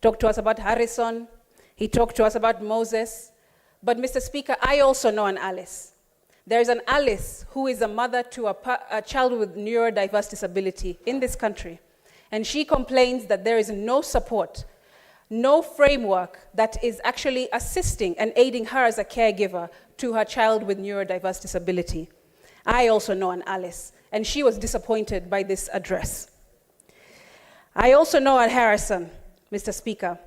talked to us about Harrison, he talked to us about Moses. But Mr. Speaker, I also know an Alice. There is an Alice who is a mother to a child with neurodiverse disability in this country. And she complains that there is no support, no framework that is actually assisting and aiding her as a caregiver to her child with neurodiverse disability. I also know an Alice, and she was disappointed by this address. I also know a Harrison, Mr. Speaker.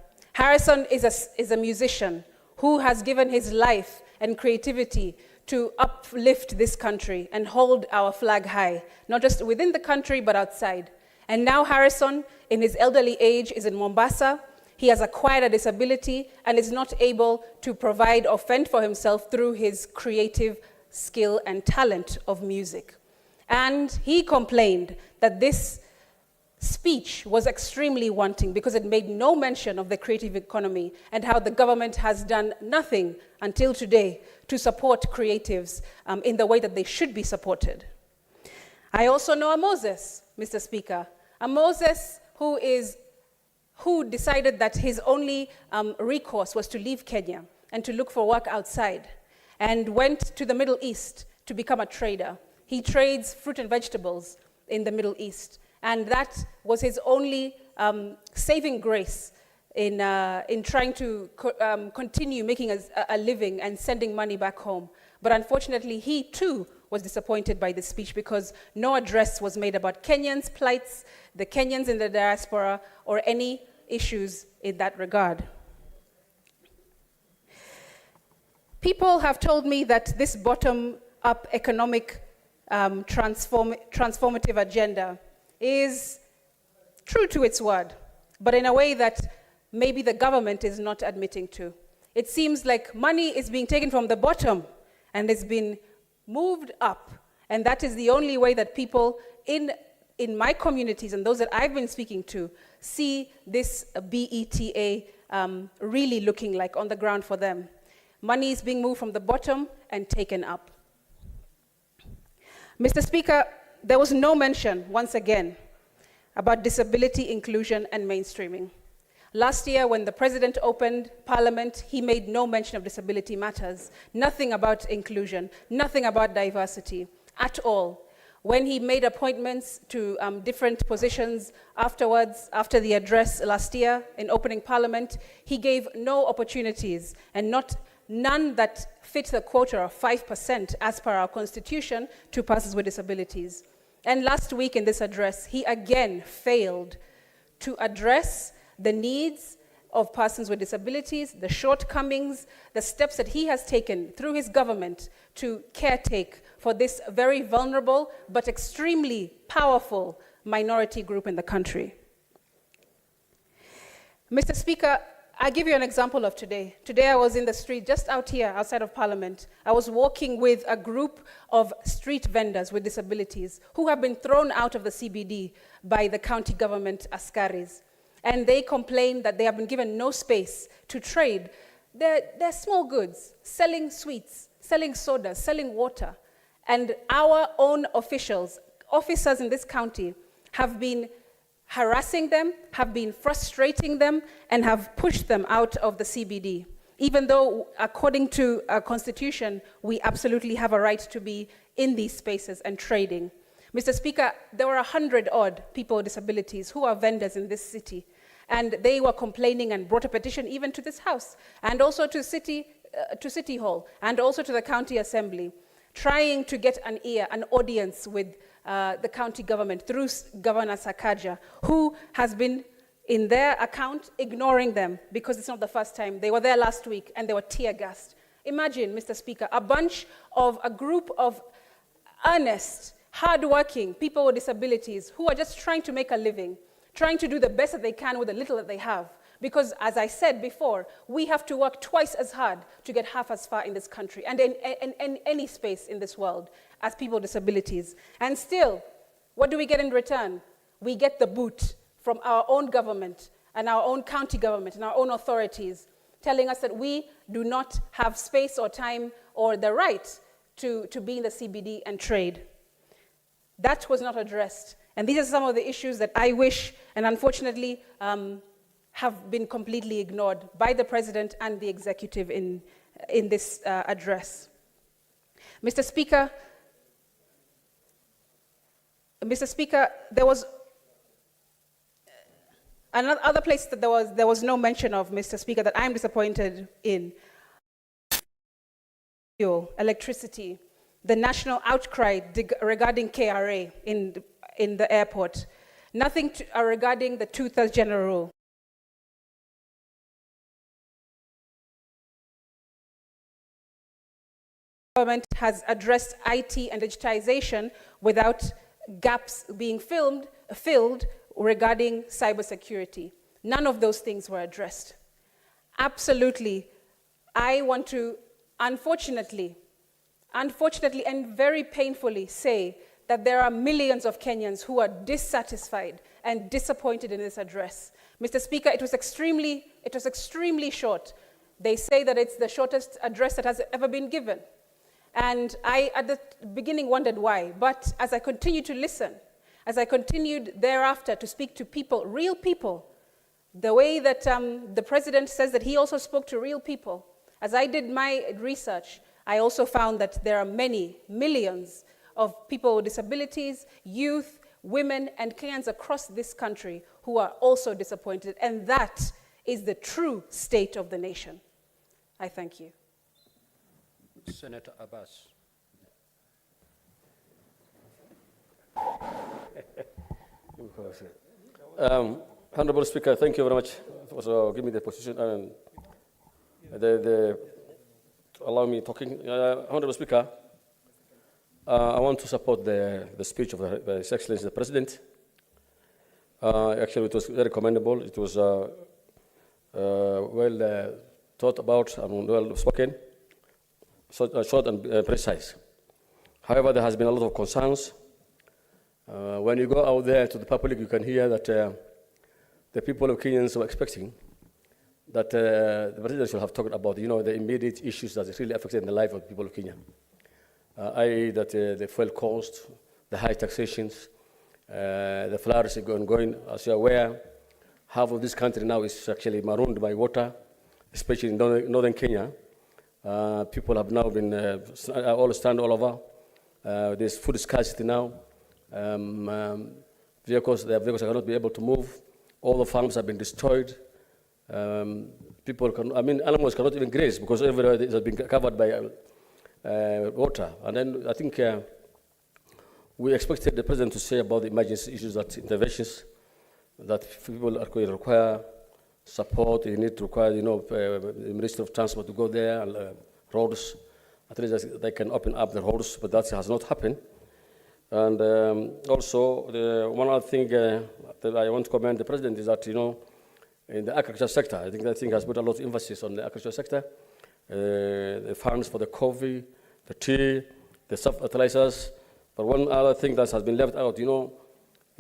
Harrison is a musician who has given his life and creativity to uplift this country and hold our flag high, not just within the country, but outside. And now Harrison, in his elderly age, is in Mombasa. He has acquired a disability and is not able to provide or fend for himself through his creative skill and talent of music. And he complained that this speech was extremely wanting because it made no mention of the creative economy and how the government has done nothing until today to support creatives in the way that they should be supported. I also know a Moses, Mr. Speaker, a Moses who decided that his only recourse was to leave Kenya and to look for work outside, and went to the Middle East to become a trader. He trades fruit and vegetables in the Middle East, and that was his only saving grace in trying to continue making a living and sending money back home. But unfortunately, he too was disappointed by this speech because no address was made about Kenyans' plights, the Kenyans in the diaspora, or any issues in that regard. People have told me that this bottom-up economic transformative agenda is true to its word, but in a way that maybe the government is not admitting to. It seems like money is being taken from the bottom and it's been moved up, and that is the only way that people in my communities and those that I've been speaking to see this BETA really looking like on the ground for them. Money is being moved from the bottom and taken up. Mr. Speaker, there was no mention, once again, about disability inclusion and mainstreaming. Last year, when the President opened Parliament, he made no mention of disability matters, nothing about inclusion, nothing about diversity at all. When he made appointments to different positions afterwards, after the address last year in opening Parliament, he gave no opportunities, and none that fit the quota of 5% as per our constitution to persons with disabilities. And last week in this address, he again failed to address the needs of persons with disabilities, the shortcomings, the steps that he has taken through his government to caretake for this very vulnerable but extremely powerful minority group in the country. Mr. Speaker, I'll give you an example of today. Today I was in the street, just out here, outside of Parliament. I was walking with a group of street vendors with disabilities who have been thrown out of the CBD by the county government askaris. And they complain that they have been given no space to trade their small goods, selling sweets, selling sodas, selling water. And our own officers in this county have been harassing them, have been frustrating them, and have pushed them out of the CBD, even though, according to our constitution, we absolutely have a right to be in these spaces and trading. Mr. Speaker, there were 100-odd people with disabilities who are vendors in this city, and they were complaining and brought a petition even to this House, and also to City Hall, and also to the County Assembly, trying to get an audience with the county government through Governor Sakaja, who has been, in their account, ignoring them because it's not the first time. They were there last week and they were tear-gassed. Imagine, Mr. Speaker, a group of earnest, hard-working people with disabilities who are just trying to make a living, trying to do the best that they can with the little that they have. Because, as I said before, we have to work twice as hard to get half as far in this country and in any space in this world as people with disabilities. And still, what do we get in return? We get the boot from our own government and our own county government and our own authorities, telling us that we do not have space or time or the right to be in the CBD and trade. That was not addressed. And these are some of the issues that I wish, and unfortunately, have been completely ignored by the President and the executive in this address. Mr. Speaker, there was another place that there was no mention of, Mr. Speaker, that I'm disappointed in. Fuel, electricity, the national outcry regarding KRA in the airport. Nothing regarding the 2/3 general rule. government has addressed IT and digitization without gaps being filled regarding cybersecurity. None of those things were addressed. Absolutely, I want to, unfortunately and very painfully say that there are millions of Kenyans who are dissatisfied and disappointed in this address. Mr. Speaker, it was extremely short. They say that it's the shortest address that has ever been given. And I, at the beginning, wondered why. But as I continued to listen, as I continued thereafter to speak to people, real people, the way that the president says that he also spoke to real people, as I did my research, I also found that there are millions of people with disabilities, youth, women, and Kenyans across this country who are also disappointed. And that is the true state of the nation. I thank you. Senator Abbas. Honorable Speaker, thank you very much for giving me the position and allow me talking. Honorable Speaker, I want to support the speech of His Excellency the President. Actually, it was very commendable. It was well thought about and well spoken, short and precise. However, there has been a lot of concerns. When you go out there to the public, you can hear that the people of Kenyans were expecting that the President should have talked about, the immediate issues that really affected the life of the people of Kenya. I.e. that the fuel cost, the high taxations, the floods going. As you're aware, half of this country now is actually marooned by water, especially in northern Kenya. People have now been all stand all over. There's food scarcity now. The vehicles cannot be able to move. All the farms have been destroyed. Animals cannot even graze because everywhere it has been covered by water. And then I think we expected the President to say about the emergency issues, that interventions, that people are going to require support. You need to require, the Ministry of Transport to go there, and roads. At least they can open up the roads, but that has not happened. And also, one other thing that I want to commend the President is that, in the agriculture sector, I think that thing has put a lot of emphasis on the agriculture sector. The funds for the coffee, the tea, the fertilizers. But one other thing that has been left out, in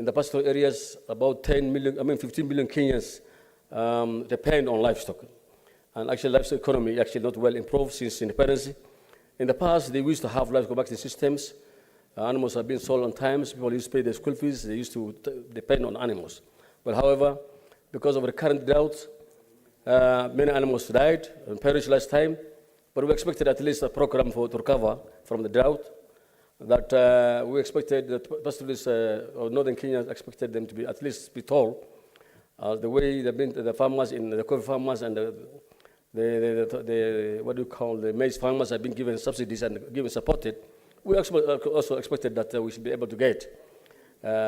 the pastoral areas, about 15 million Kenyans depend on livestock. And actually, livestock economy actually not well improved since independence. In the past, they used to have livestock banking systems. Animals have been sold on time. People used to pay their school fees. They used to depend on animals. But however, because of the current drought, many animals died and perished last time. But we expected at least a program to recover from the drought. That we expected that pastoralists of northern Kenya expected them to be at least be told the way the farmers in the coffee farmers and the maize farmers have been given subsidies and given supported. We also expected that we should be able to get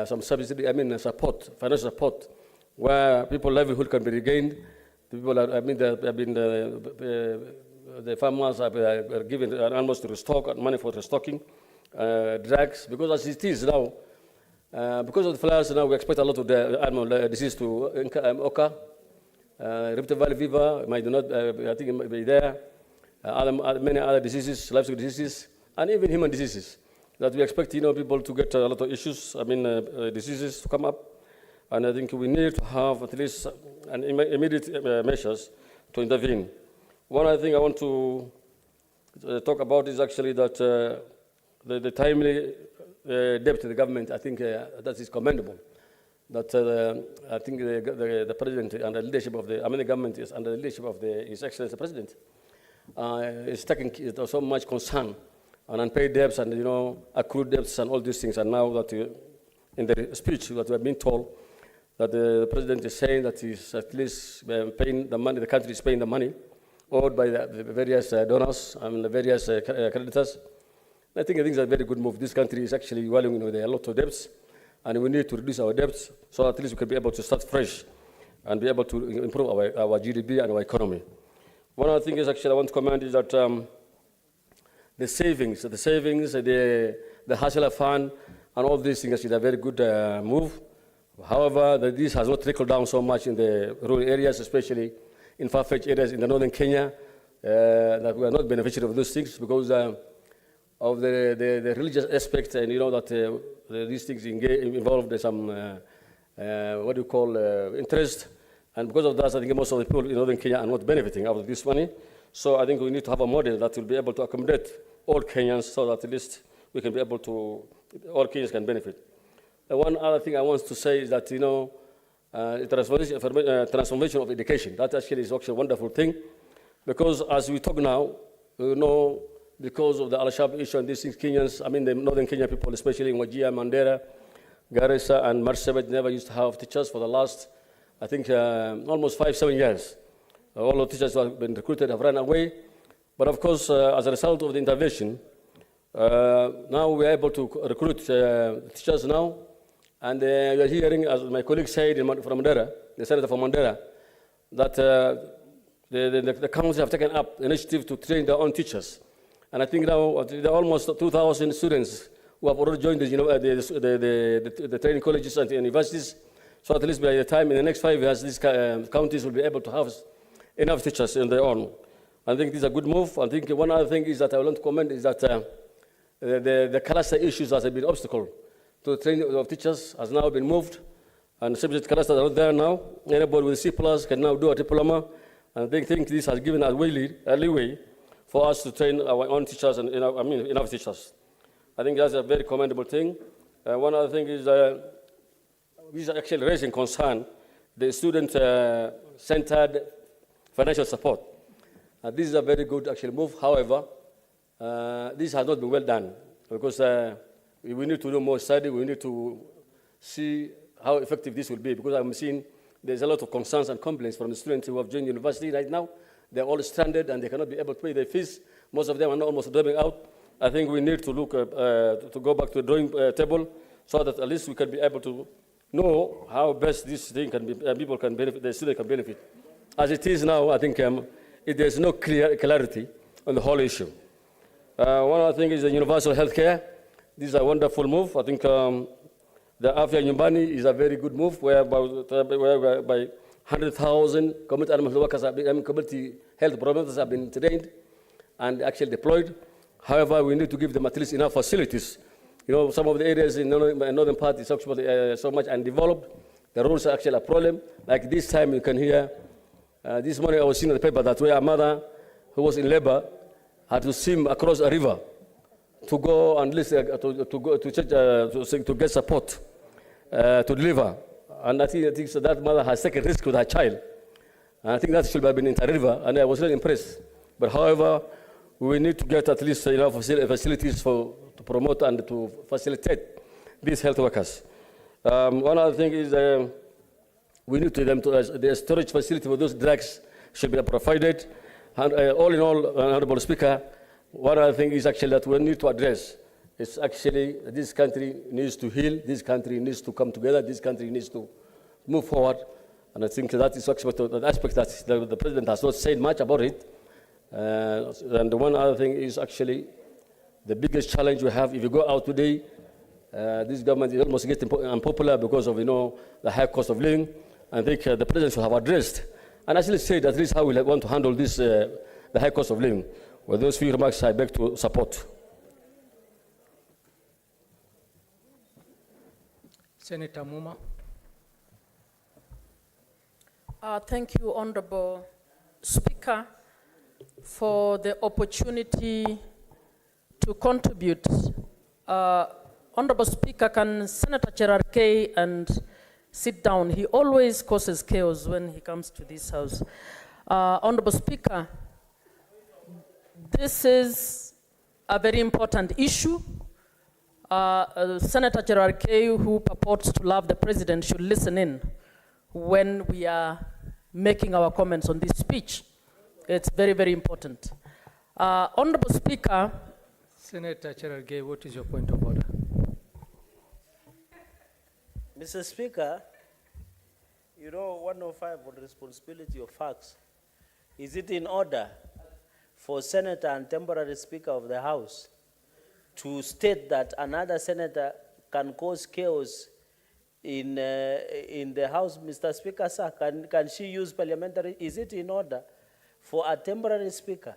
some subsidy, support, financial support, where people's livelihood can be regained. People the farmers are given animals to restock and money for restocking, drugs, because as it is now, because of the floods now, we expect a lot of the animal disease to occur. Rift Valley fever might not, I think it might be there. Many other diseases, livestock diseases, and even human diseases that we expect, people to get a lot of issues, diseases to come up. And I think we need to have at least immediate measures to intervene. One other thing I want to talk about is actually that the timely debt to the government, I think that is commendable. That I think the President and the leadership of the government is under the leadership of His Excellency the President is taking so much concern on unpaid debts and accrued debts and all these things. And now that in the speech that we have been told that the President is saying that he's at least paying the money, the country is paying the money owed by the various donors and the various creditors. I think it's a very good move. This country is actually dwelling with a lot of debts, and we need to reduce our debts so at least we can be able to start fresh and be able to improve our GDP and our economy. One other thing is actually I want to comment is that the savings, the hustler fund, and all these things is a very good move. However, this has not trickled down so much in the rural areas, especially in far-fetched areas in the northern Kenya, that we are not beneficiaries of those things because of the religious aspect, and you know that these things involve some, what do you call, interest. And because of that, I think most of the people in northern Kenya are not benefiting out of this money. So I think we need to have a model that will be able to accommodate all Kenyans so that at least we can be able to, all Kenyans can benefit. One other thing I want to say is that, you know, transformation of education, that actually is actually a wonderful thing, because as we talk now, you know, because of the Al-Shabaab issue and these things, Kenyans, I mean the northern Kenya people, especially in Wajir, Mandera, Garissa, and Marsabit, never used to have teachers for the last, I think, almost 5-7 years. All the teachers who have been recruited have run away. But of course, as a result of the intervention, now we are able to recruit teachers now. And we are hearing, as my colleague said from Mandera, the senator from Mandera, that the council have taken up the initiative to train their own teachers. And I think now there are almost 2,000 students who have already joined the training colleges and universities. So at least by the time in the next 5 years, these counties will be able to have enough teachers in their own. I think this is a good move. I think one other thing is that I want to comment is that the cluster issues has been an obstacle to the training of teachers has now been moved, and subject clusters are not there now. Anybody with C+ can now do a diploma, and they think this has given us a leeway for us to train our own teachers and enough teachers. I think that's a very commendable thing. One other thing is these are actually raising concern, the student-centered financial support. This is a very good actual move. However, this has not been well done because we need to do more study. We need to see how effective this will be because I'm seeing there's a lot of concerns and complaints from the students who have joined university right now. They're all stranded and they cannot be able to pay their fees. Most of them are almost dropping out. I think we need to look to go back to the drawing table so that at least we can be able to know how best this thing can be, people can benefit, the student can benefit. As it is now, I think there's no clarity on the whole issue. One other thing is the universal health care. This is a wonderful move. I think the Afya Nyumbani is a very good move whereby 100,000 community animal workers have been, community health promoters have been trained and actually deployed. However, we need to give them at least enough facilities. You know, some of the areas in the northern part is actually so much undeveloped. The roads are actually a problem. Like this time, you can hear, this morning I was seeing in the paper that where a mother who was in labor had to swim across a river to go and listen, to get support to deliver. And I think so that mother has taken risk with her child. And I think that should have been in the river, and I was really impressed. But however, we need to get at least enough facilities to promote and to facilitate these health workers. One other thing is we need to them to the storage facility for those drugs should be provided. And all in all, Honorable Speaker, one other thing is actually that we need to address is actually this country needs to heal, this country needs to come together, this country needs to move forward. And I think that is an aspect that the President has not said much about it. And one other thing is actually the biggest challenge we have. If you go out today, this government is almost getting unpopular because of, you know, the high cost of living. I think the President should have addressed and actually said at least how we want to handle this, the high cost of living. With those few remarks, I beg to support. Senator Muma. Thank you, Honorable Speaker, for the opportunity to contribute. Honorable Speaker, can Senator Cherargei and sit down? He always causes chaos when he comes to this house. Honorable Speaker, this is a very important issue. Senator Cherargei, who purports to love the President, should listen in when we are making our comments on this speech. It's very, very important. Honorable Speaker. Senator Cherargei, what is your point of order? Mr. Speaker, you know 105 on responsibility of facts. Is it in order for Senator and temporary Speaker of the House to state that another senator can cause chaos in the House. Mr. Speaker, sir, can she use parliamentary? Is it in order for a temporary Speaker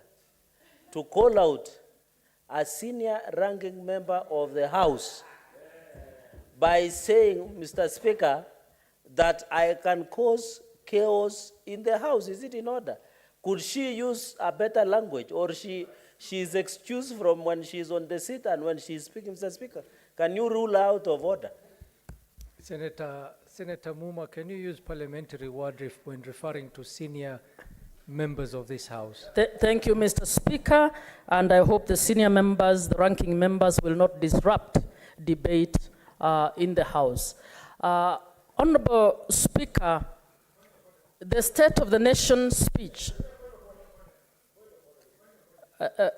to call out a senior ranking member of the House by saying, Mr. Speaker, that I can cause chaos in the House? Is it in order? Could she use a better language, or she is excused from when she's on the seat and when she's speaking, Mr. Speaker? Can you rule out of order? Senator Muma, can you use parliamentary word when referring to senior members of this House? Thank you, Mr. Speaker, and I hope the senior members, the ranking members, will not disrupt debate in the House. Honorable Speaker, the State of the Nation speech.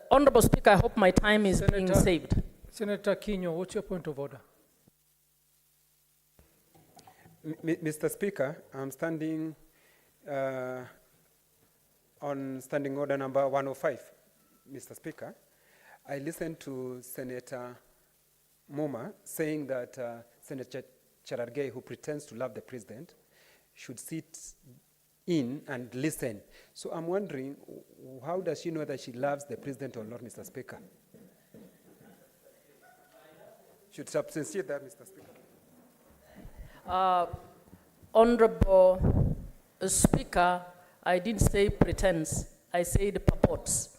Honorable Speaker, I hope my time is being saved. Senator Kinyo, what's your point of order? Mr. Speaker, I'm standing on standing order number 105. Mr. Speaker, I listened to Senator Muma saying that Senator Cherargei, who pretends to love the president, should sit in and listen. So I'm wondering, how does she know that she loves the president or not, Mr. Speaker? Should substantiate that, Mr. Speaker. Honorable Speaker, I didn't say pretends, I said purports.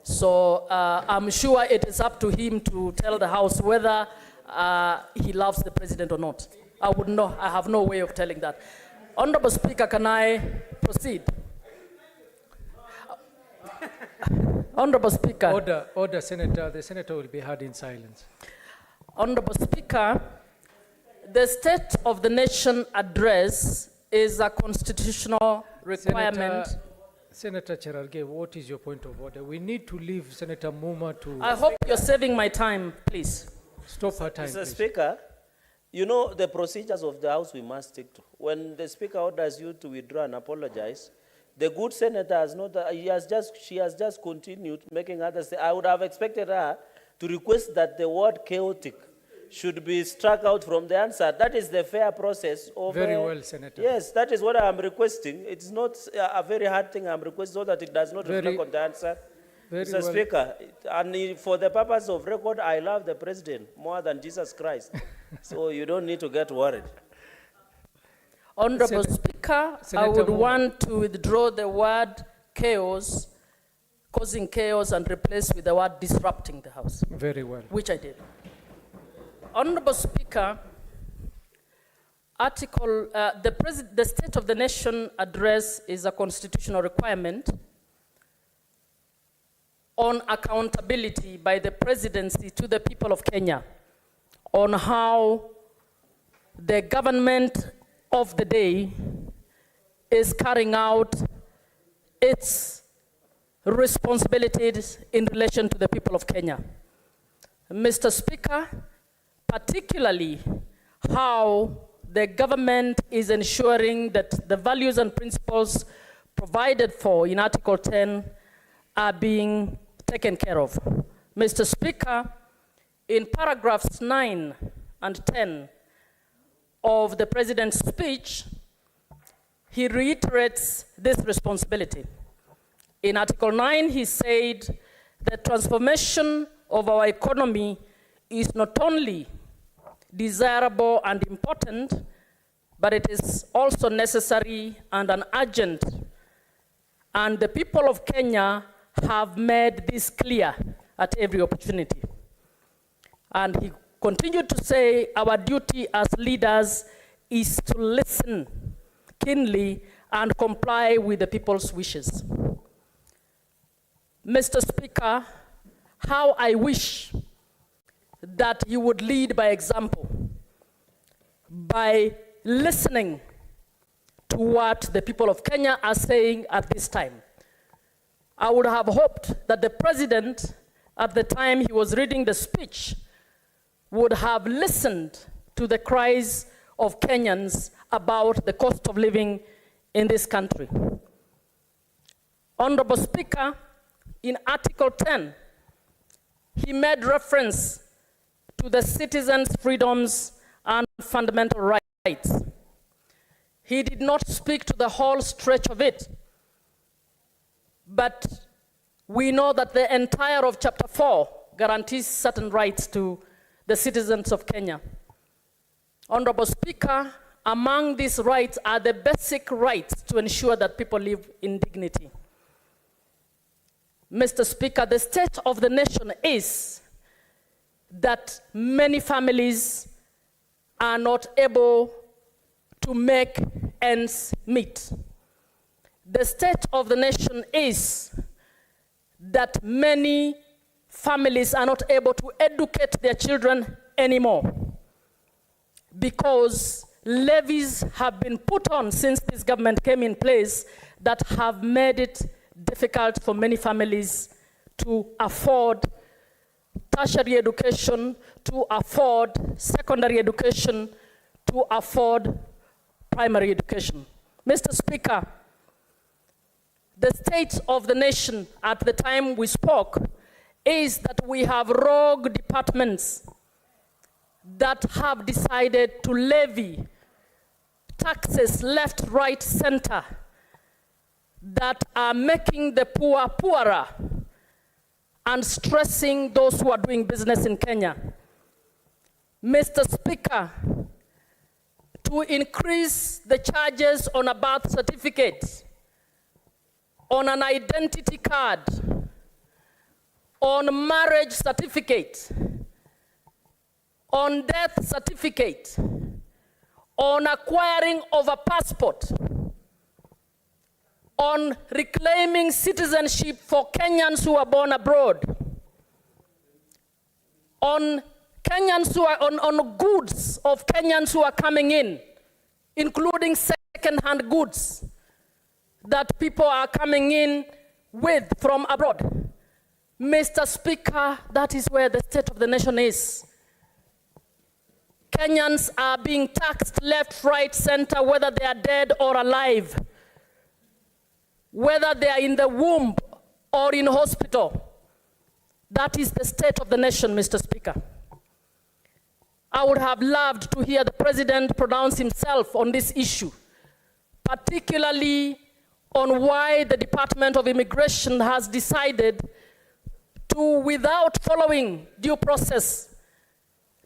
So I'm sure it is up to him to tell the House whether he loves the president or not. I would know, I have no way of telling that. Honorable Speaker, can I proceed? Honorable Speaker. Order, Senator. The Senator will be heard in silence. Honorable Speaker, the State of the Nation address is a constitutional requirement. Senator Cherargei, what is your point of order? We need to leave Senator Muma to... I hope you're saving my time, please. Stop her time, Mr. please. Speaker, you know the procedures of the House we must stick to. When the Speaker orders you to withdraw and apologize, the good senator has not, she has just continued making others say, I would have expected her to request that the word chaotic should be struck out from the answer. That is the fair process of... Very well, Senator. Yes, that is what I am requesting. It's not a very hard thing I'm requesting so that it does not reflect on the answer. Mr. Speaker, and for the purpose of record, I love the president more than Jesus Christ. So you don't need to get worried. Honorable Speaker, I would want to withdraw the word chaos, causing chaos, and replace with the word disrupting the House. Very well. Which I did. Honorable Speaker, the State of the Nation address is a constitutional requirement on accountability by the presidency to the people of Kenya on how the government of the day is carrying out its responsibilities in relation to the people of Kenya. Mr. Speaker, particularly how the government is ensuring that the values and principles provided for in Article 10 are being taken care of. Mr. Speaker, in paragraphs 9 and 10 of the President's speech, he reiterates this responsibility. In Article 9, he said the transformation of our economy is not only desirable and important, but it is also necessary and an urgent. And the people of Kenya have made this clear at every opportunity. And he continued to say our duty as leaders is to listen keenly and comply with the people's wishes. Mr. Speaker, how I wish that you would lead by example, by listening to what the people of Kenya are saying at this time. I would have hoped that the president, at the time he was reading the speech, would have listened to the cries of Kenyans about the cost of living in this country. Honorable Speaker, in Article 10, he made reference to the citizens' freedoms and fundamental rights. He did not speak to the whole stretch of it, but we know that the entire of Chapter 4 guarantees certain rights to the citizens of Kenya. Honorable Speaker, among these rights are the basic rights to ensure that people live in dignity. Mr. Speaker, the state of the nation is that many families are not able to make ends meet. The state of the nation is that many families are not able to educate their children anymore because levies have been put on since this government came in place that have made it difficult for many families to afford tertiary education, to afford secondary education, to afford primary education. Mr. Speaker, the state of the nation at the time we spoke is that we have rogue departments that have decided to levy taxes left, right, center that are making the poor poorer and stressing those who are doing business in Kenya. Mr. Speaker, to increase the charges on a birth certificate, on an identity card, on marriage certificate, on death certificate, on acquiring of a passport, on reclaiming citizenship for Kenyans who are born abroad, on Kenyans who are on goods of Kenyans who are coming in, including second-hand goods that people are coming in with from abroad. Mr. Speaker, that is where the state of the nation is. Kenyans are being taxed left, right, center, whether they are dead or alive, whether they are in the womb or in hospital. That is the state of the nation, Mr. Speaker. I would have loved to hear the President pronounce himself on this issue, particularly on why the Department of Immigration has decided to, without following due process,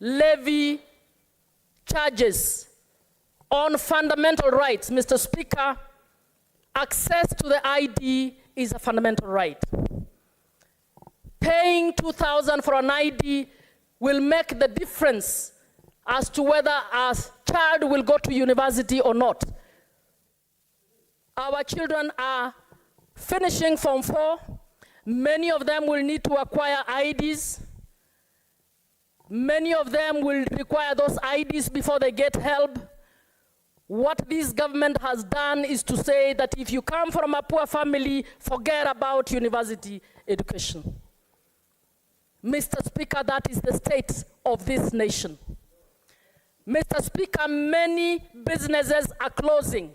levy charges on fundamental rights. Mr. Speaker, access to the ID is a fundamental right. Paying 2,000 for an ID will make the difference as to whether a child will go to university or not. Our children are finishing Form 4. Many of them will need to acquire IDs. Many of them will require those IDs before they get help. What this government has done is to say that if you come from a poor family, forget about university education. Mr. Speaker, that is the state of this nation. Mr. Speaker, many businesses are closing.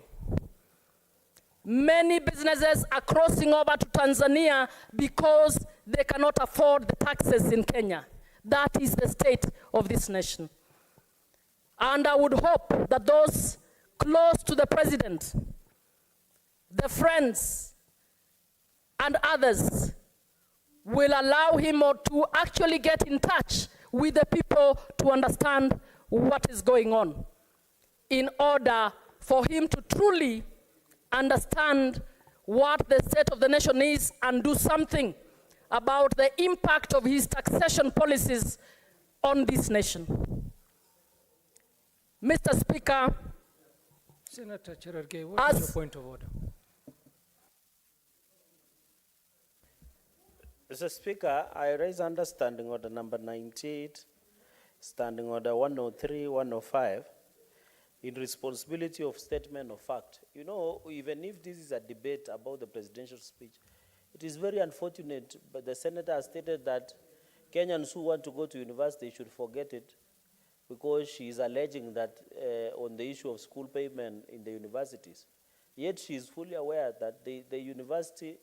Many businesses are crossing over to Tanzania because they cannot afford the taxes in Kenya. That is the state of this nation. And I would hope that those close to the President, the friends, and others will allow him to actually get in touch with the people to understand what is going on in order for him to truly understand what the state of the nation is and do something about the impact of his taxation policies on this nation. Mr. Speaker, Senator Cherargei, what is your point of order? Mr. Speaker, I raise under Standing Order number 98, Standing Order 103, 105, in responsibility of statement of fact. You know, even if this is a debate about the presidential speech, it is very unfortunate, but the senator has stated that Kenyans who want to go to university should forget it, because she is alleging that on the issue of school payment in the universities. Yet she is fully aware that the university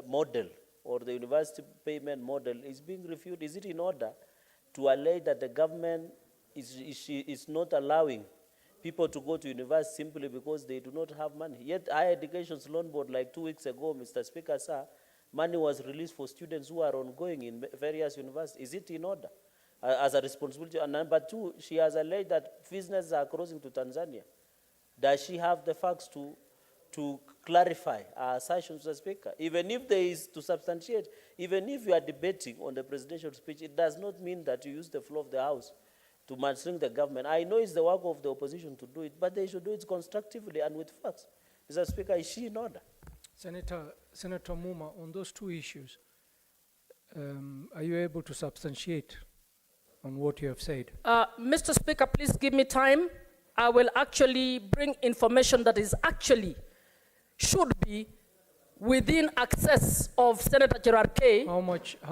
model or the university payment model is being reviewed. Is it in order to allege that the government is not allowing people to go to university simply because they do not have money? Yet Higher Education's Loan Board, like 2 weeks ago, Mr. Speaker, sir, money was released for students who are ongoing in various universities. Is it in order as a responsibility? And number two, she has alleged that businesses are crossing to Tanzania. Does she have the facts to clarify our assertion, Mr. Speaker? Even if there is to substantiate, even if you are debating on the presidential speech, it does not mean that you use the floor of the House to mustering the government. I know it's the work of the opposition to do it, but they should do it constructively and with facts. Mr. Speaker, is she in order? Senator Muma, on those two issues, are you able to substantiate on what you have said? Mr. Speaker, please give me time. I will actually bring information that is actually should be within access of Senator Gerard K. How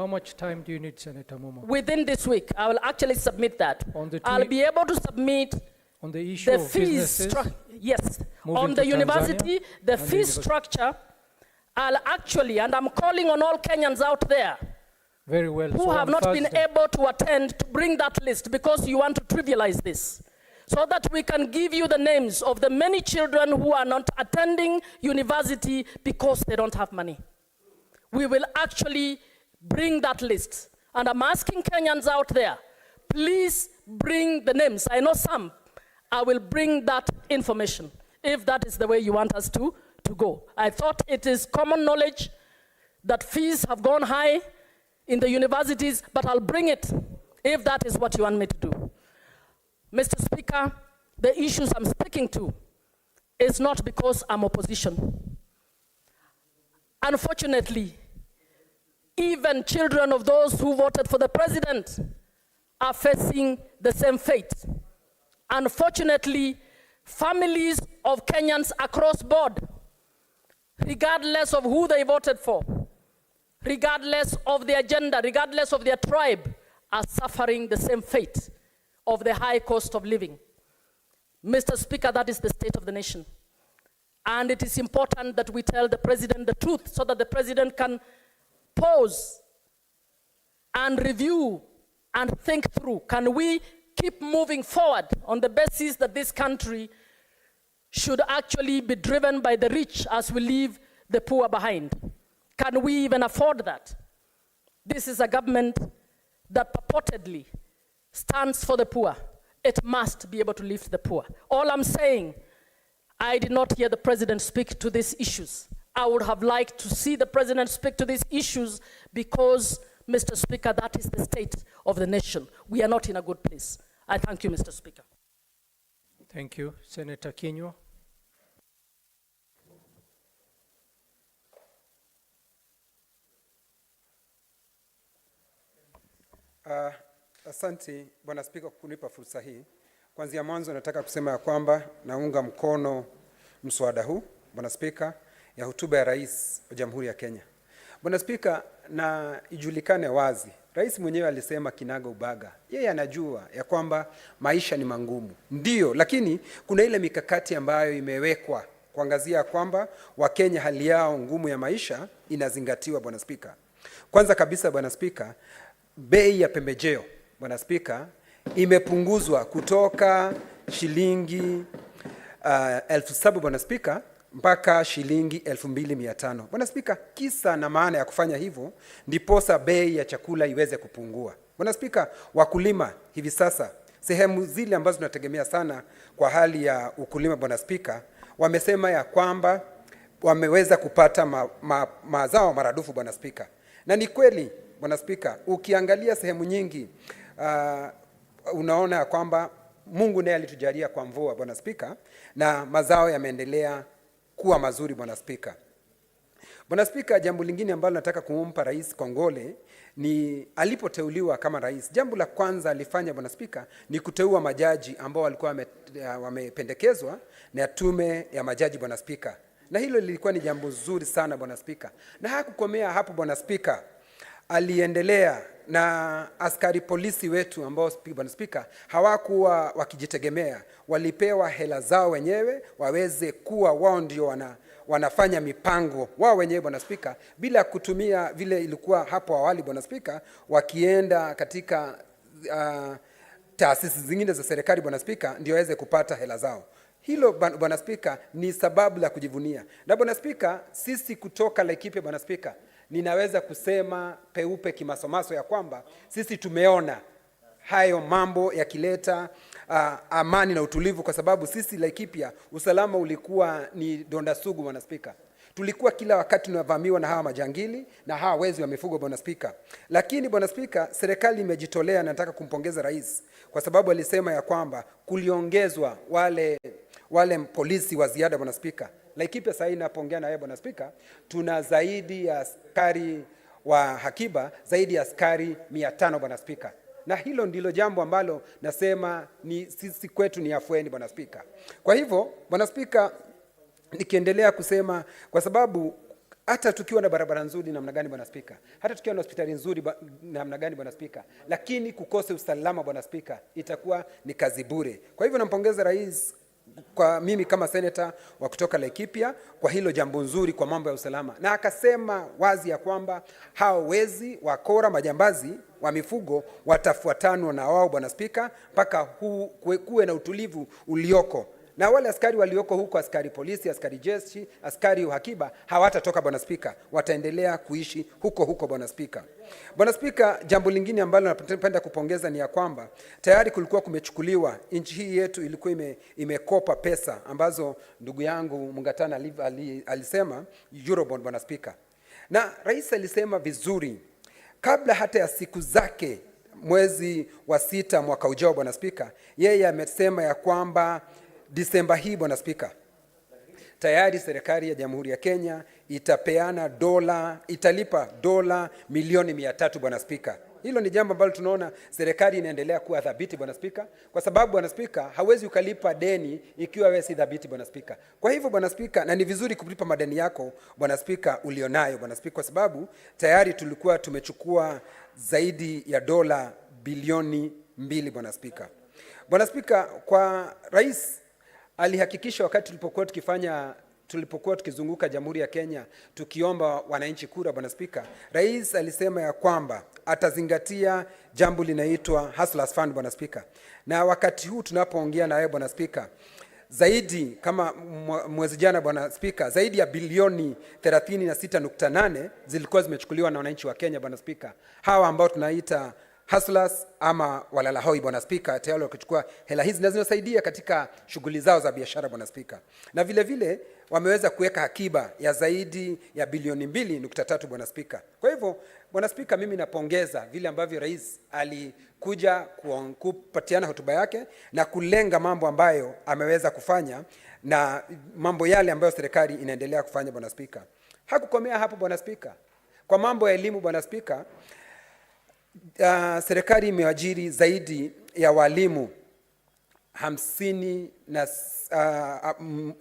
much time do you need, Senator Muma? Within this week, I will actually submit that. On the I'll be able to submit on the issue the of fees. businesses Yes, moving on to the Tanzania university, the and the fee university. structure. I'll actually, and I'm calling on all Kenyans out there Very well. who So have on not been Thursday- able to attend to bring that list because you want to trivialize this, so that we can give you the names of the many children who are not attending university because they don't have money. We will actually bring that list. And I'm asking Kenyans out there, please bring the names. I know some. I will bring that information if that is the way you want us to go. I thought it is common knowledge that fees have gone high in the universities, but I'll bring it if that is what you want me to do. Mr. Speaker, the issues I'm speaking to is not because I'm opposition. Unfortunately, even children of those who voted for the president are facing the same fate. Unfortunately, families of Kenyans across board, regardless of who they voted for, regardless of their gender, regardless of their tribe, are suffering the same fate of the high cost of living. Mr. Speaker, that is the state of the nation. And it is important that we tell the president the truth so that the president can pause and review and think through. Can we keep moving forward on the basis that this country should actually be driven by the rich as we leave the poor behind? Can we even afford that? This is a government that purportedly stands for the poor. It must be able to lift the poor. All I'm saying, I did not hear the president speak to these issues. I would have liked to see the president speak to these issues because, Mr. Speaker, that is the state of the nation. We are not in a good place. I thank you, Mr. Speaker. Thank you. Senator Kinyua. Asante Bwana Spika kwa kunipa fursa hii. Kuanzia mwanzo nataka kusema ya kwamba naunga mkono mswada huu, Bwana Spika, ya hotuba ya Rais wa Jamhuri ya Kenya. Bwana Spika, na ijulikane wazi, Rais mwenyewe alisema kinaga ubaga. Yeye anajua ya kwamba maisha ni mangumu. Ndio, lakini kuna ile mikakati ambayo imewekwa kuangazia kwamba Wakenya hali yao ngumu ya maisha inazingatiwa, Bwana Spika. Kwanza kabisa, Bwana Spika, bei ya pembejeo, Bwana Spika, imepunguzwa kutoka shilingi 7,000 Bwana Spika mpaka shilingi 2,500. Bwana Spika, kisa na maana ya kufanya hivyo ndiposa bei ya chakula iweze kupungua. Bwana Spika, wakulima hivi sasa sehemu zile ambazo tunategemea sana kwa hali ya ukulima, Bwana Spika, wamesema ya kwamba wameweza kupata mazao maradufu, Bwana Spika. Na ni kweli, Bwana Spika, ukiangalia sehemu nyingi unaona ya kwamba Mungu naye alitujalia kwa mvua, Bwana Spika, na mazao yameendelea kuwa mazuri, Bwana Spika. Bwana Spika, jambo lingine ambalo nataka kumpa Rais kongole ni alipoteuliwa kama rais. Jambo la kwanza alifanya, Bwana Spika, ni kuteua majaji ambao walikuwa wamependekezwa na tume ya majaji, Bwana Spika. Na hilo lilikuwa ni jambo zuri sana, Bwana Spika. Na hakukomea hapo, Bwana Spika. Aliendelea na askari polisi wetu ambao Bwana Spika hawakuwa wakijitegemea, walipewa hela zao wenyewe waweze kuwa wao ndio wanafanya mipango wao wenyewe Bwana Spika, bila kutumia vile ilikuwa hapo awali Bwana Spika, wakienda katika taasisi zingine za serikali Bwana Spika ndio waweze kupata hela zao. Hilo Bwana Spika ni sababu la kujivunia. Na Bwana Spika, sisi kutoka Laikipia Bwana Spika, ninaweza kusema peupe kimasomaso ya kwamba sisi tumeona hayo mambo yakileta amani na utulivu, kwa sababu sisi Laikipia usalama ulikuwa ni donda sugu Bwana Spika. Tulikuwa kila wakati tunavamiwa na hawa majangili na hawa wezi wa mifugo Bwana Spika. Lakini Bwana Spika, serikali imejitolea, na nataka kumpongeza rais kwa sababu alisema ya kwamba kuliongezwa wale polisi wa ziada Bwana Spika. Laikipia sasa inapoongea na wewe Bwana Spika, tuna zaidi ya askari wa hakiba, zaidi ya askari 500 Bwana Spika. Na hilo ndilo jambo ambalo nasema ni sisi kwetu ni afueni Bwana Spika. Kwa hivyo Bwana Spika, nikiendelea kusema, kwa sababu hata tukiwa na barabara nzuri namna gani Bwana Spika, hata tukiwa na hospitali nzuri namna gani Bwana Spika, lakini kukose usalama Bwana Spika, itakuwa ni kazi bure. Kwa hivyo nampongeza rais kwa mimi kama seneta wa kutoka Laikipia kwa hilo jambo nzuri kwa mambo ya usalama, na akasema wazi ya kwamba hao wezi, wakora, majambazi wa mifugo watafuatanwa na wao Bwana Spika mpaka kuwe na utulivu ulioko. Na wale askari walioko huko, askari polisi, askari jeshi, askari uhakiba, hawatatoka Bwana Spika, wataendelea kuishi huko Bwana Spika. Bwana Spika, jambo lingine ambalo napenda kupongeza ni ya kwamba tayari kulikuwa kumechukuliwa, nchi hii yetu ilikuwa imekopa pesa ambazo ndugu yangu Mungatana alisema Eurobond Bwana Spika. Na rais alisema vizuri kabla hata ya siku zake mwezi wa 6 mwaka ujao Bwana Spika, yeye amesema ya kwamba Disemba hii Bwana Spika, tayari serikali ya Jamhuri ya Kenya italipa dola milioni 300 Bwana Spika. Hilo ni jambo ambalo tunaona serikali inaendelea kuwa thabiti Bwana Spika, kwa sababu Bwana Spika, hawezi ukalipa deni ikiwa wewe si thabiti Bwana Spika. Kwa hivyo Bwana Spika, na ni vizuri kulipa madeni yako Bwana Spika ulionayo Bwana Spika, kwa sababu tayari tulikuwa tumechukua zaidi ya dola bilioni 2 Bwana Spika. Bwana Spika, kwa rais alihakikisha wakati tulipokuwa tukizunguka Jamhuri ya Kenya tukiomba wananchi kura Bwana Spika, rais alisema ya kwamba atazingatia jambo linaitwa Hustlers Fund Bwana Spika. Na wakati huu tunapoongea na wewe Bwana Spika, zaidi kama mwezi jana Bwana Spika, zaidi ya bilioni 36.8 zilikuwa zimechukuliwa na wananchi wa Kenya Bwana Spika, hawa ambao tunaita hustlers ama walala hoi Bwana Spika, tayari wakichukua hela hizi na zinasaidia katika shughuli zao za biashara Bwana Spika. Na vile vile wameweza kuweka akiba ya zaidi ya bilioni 2.3 Bwana Spika. Kwa hivyo Bwana Spika, mimi napongeza vile ambavyo rais alikuja kupatiana hotuba yake na kulenga mambo ambayo ameweza kufanya na mambo yale ambayo serikali inaendelea kufanya Bwana Spika. Hakukomea hapo Bwana Spika. Kwa mambo ya elimu Bwana Spika, serikali imeajiri zaidi ya walimu 50 na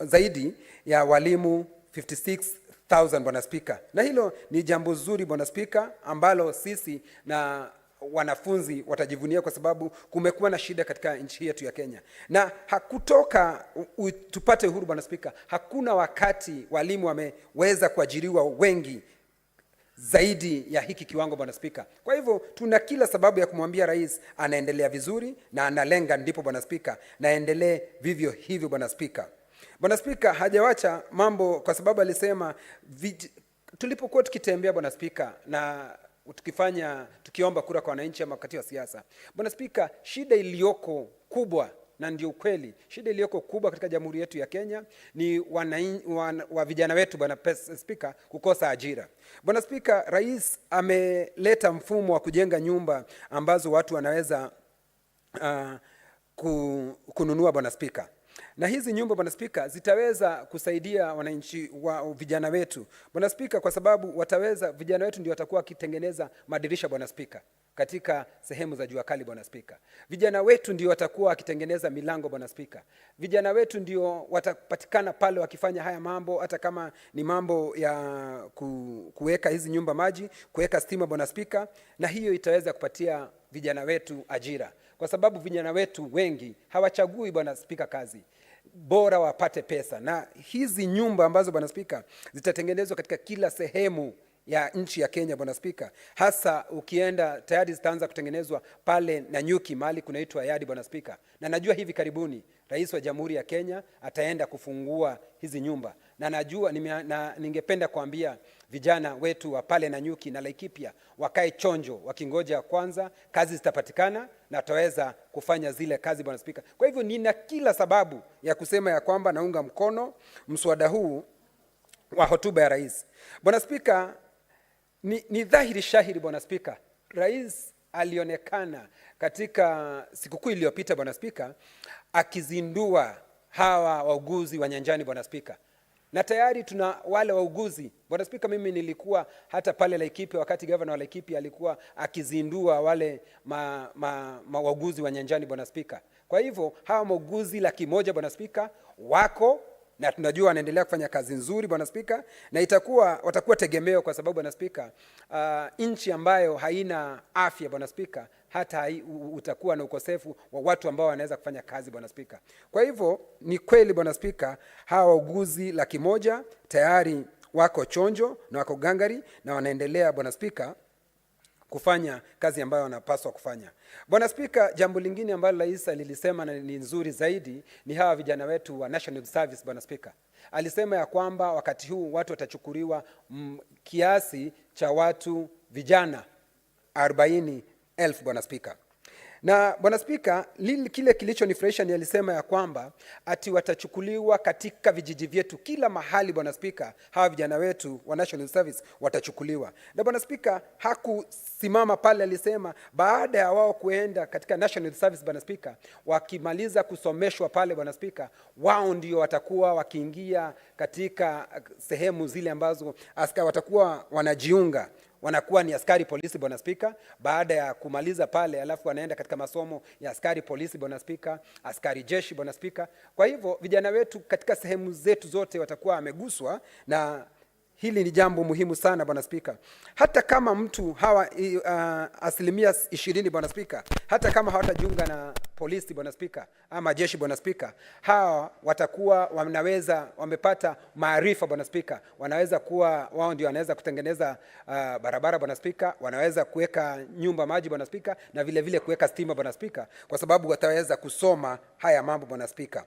zaidi ya walimu 56,000 Bwana Spika. Na hilo ni jambo zuri Bwana Spika ambalo sisi na wanafunzi watajivunia, kwa sababu kumekuwa na shida katika nchi yetu ya Kenya. Na hakutoka tupate uhuru Bwana Spika, hakuna wakati walimu wameweza kuajiriwa wengi zaidi ya hiki kiwango Bwana Spika. Kwa hivyo tuna kila sababu ya kumwambia rais anaendelea vizuri na analenga ndipo Bwana Spika, naendelee vivyo hivyo Bwana Spika. Bwana Spika hajawacha mambo, kwa sababu alisema tulipokuwa tukitembea Bwana Spika na tukiomba kura kwa wananchi ama wakati wa siasa Bwana Spika, shida iliyoko kubwa na ndio ukweli, shida iliyoko kubwa katika Jamhuri yetu ya Kenya ni wa vijana wetu Bwana Spika kukosa ajira. Bwana Spika, rais ameleta mfumo wa kujenga nyumba ambazo watu wanaweza kununua Bwana Spika. Na hizi nyumba Bwana Spika zitaweza kusaidia wananchi wa vijana wetu Bwana Spika, kwa sababu vijana wetu ndio watakuwa wakitengeneza madirisha Bwana Spika katika sehemu za jua kali Bwana Spika. Vijana wetu ndio watakuwa wakitengeneza milango Bwana Spika. Vijana wetu ndio watapatikana pale wakifanya haya mambo, hata kama ni mambo ya kuweka hizi nyumba maji, kuweka stima Bwana Spika, na hiyo itaweza kupatia vijana wetu ajira. Kwa sababu vijana wetu wengi hawachagui Bwana Spika kazi, bora wapate pesa. Na hizi nyumba ambazo Bwana Spika zitatengenezwa katika kila sehemu ya nchi ya Kenya Bwana Spika, hasa ukienda tayari zitaanza kutengenezwa pale Nanyuki mahali kunaitwa Yadi Bwana Spika, na najua hivi karibuni Rais wa Jamhuri ya Kenya ataenda kufungua hizi nyumba, na najua ningependa kuambia vijana wetu wa pale Nanyuki na Laikipia wakae chonjo wakingoja kwanza kazi zitapatikana na tutaweza kufanya zile kazi Bwana Spika. Kwa hivyo nina kila sababu ya kusema ya kwamba naunga mkono mswada huu wa hotuba ya rais. Bwana Spika, ni dhahiri shahiri Bwana Spika, rais alionekana katika sikukuu iliyopita Bwana Spika akizindua hawa wauguzi wa nyanjani Bwana Spika. Na tayari tuna wale wauguzi Bwana Spika. Mimi nilikuwa hata pale Laikipia wakati governor wa Laikipia alikuwa akizindua wale wauguzi wa nyanjani Bwana Spika. Kwa hivyo hawa wauguzi 100,000 Bwana Spika wako, na tunajua wanaendelea kufanya kazi nzuri Bwana Spika, na watakuwa tegemeo, kwa sababu Bwana Spika, nchi ambayo haina afya Bwana Spika, hata utakuwa na ukosefu wa watu ambao wanaweza kufanya kazi Bwana Spika. Kwa hivyo ni kweli Bwana Spika, hawa wauguzi 100,000 tayari wako chonjo na wako gangari na wanaendelea Bwana Spika kufanya kazi ambayo wanapaswa kufanya. Bwana Spika, jambo lingine ambalo rais alilisema na ni nzuri zaidi ni hawa vijana wetu wa National Service Bwana Spika. Alisema ya kwamba wakati huu watu watachukuliwa kiasi cha watu vijana 40,000 Bwana Spika. Na Bwana Spika, kile kilichonifurahisha ni alisema ya kwamba ati watachukuliwa katika vijiji vyetu kila mahali Bwana Spika, hawa vijana wetu wa National Service watachukuliwa. Na Bwana Spika hakusimama pale, alisema baada ya wao kuenda katika National Service Bwana Spika, wakimaliza kusomeshwa pale Bwana Spika, wao ndio watakuwa wakiingia katika sehemu zile ambazo askari watakuwa wanajiunga, wanakuwa ni askari polisi Bwana Spika. Baada ya kumaliza pale, alafu wanaenda katika masomo ya askari polisi Bwana Spika, askari jeshi Bwana Spika. Kwa hivyo vijana wetu katika sehemu zetu zote watakuwa wameguswa, na hili ni jambo muhimu sana Bwana Spika. Hata kama mtu hawa 20% Bwana Spika, hata kama hawatajiunga na polisi Bwana Spika ama jeshi Bwana Spika, hawa watakuwa wamepata maarifa Bwana Spika, wanaweza kuwa wao ndio wanaweza kutengeneza barabara Bwana Spika, wanaweza kuweka nyumba maji Bwana Spika, na vile vile kuweka stima Bwana Spika, kwa sababu wataweza kusoma haya mambo Bwana Spika.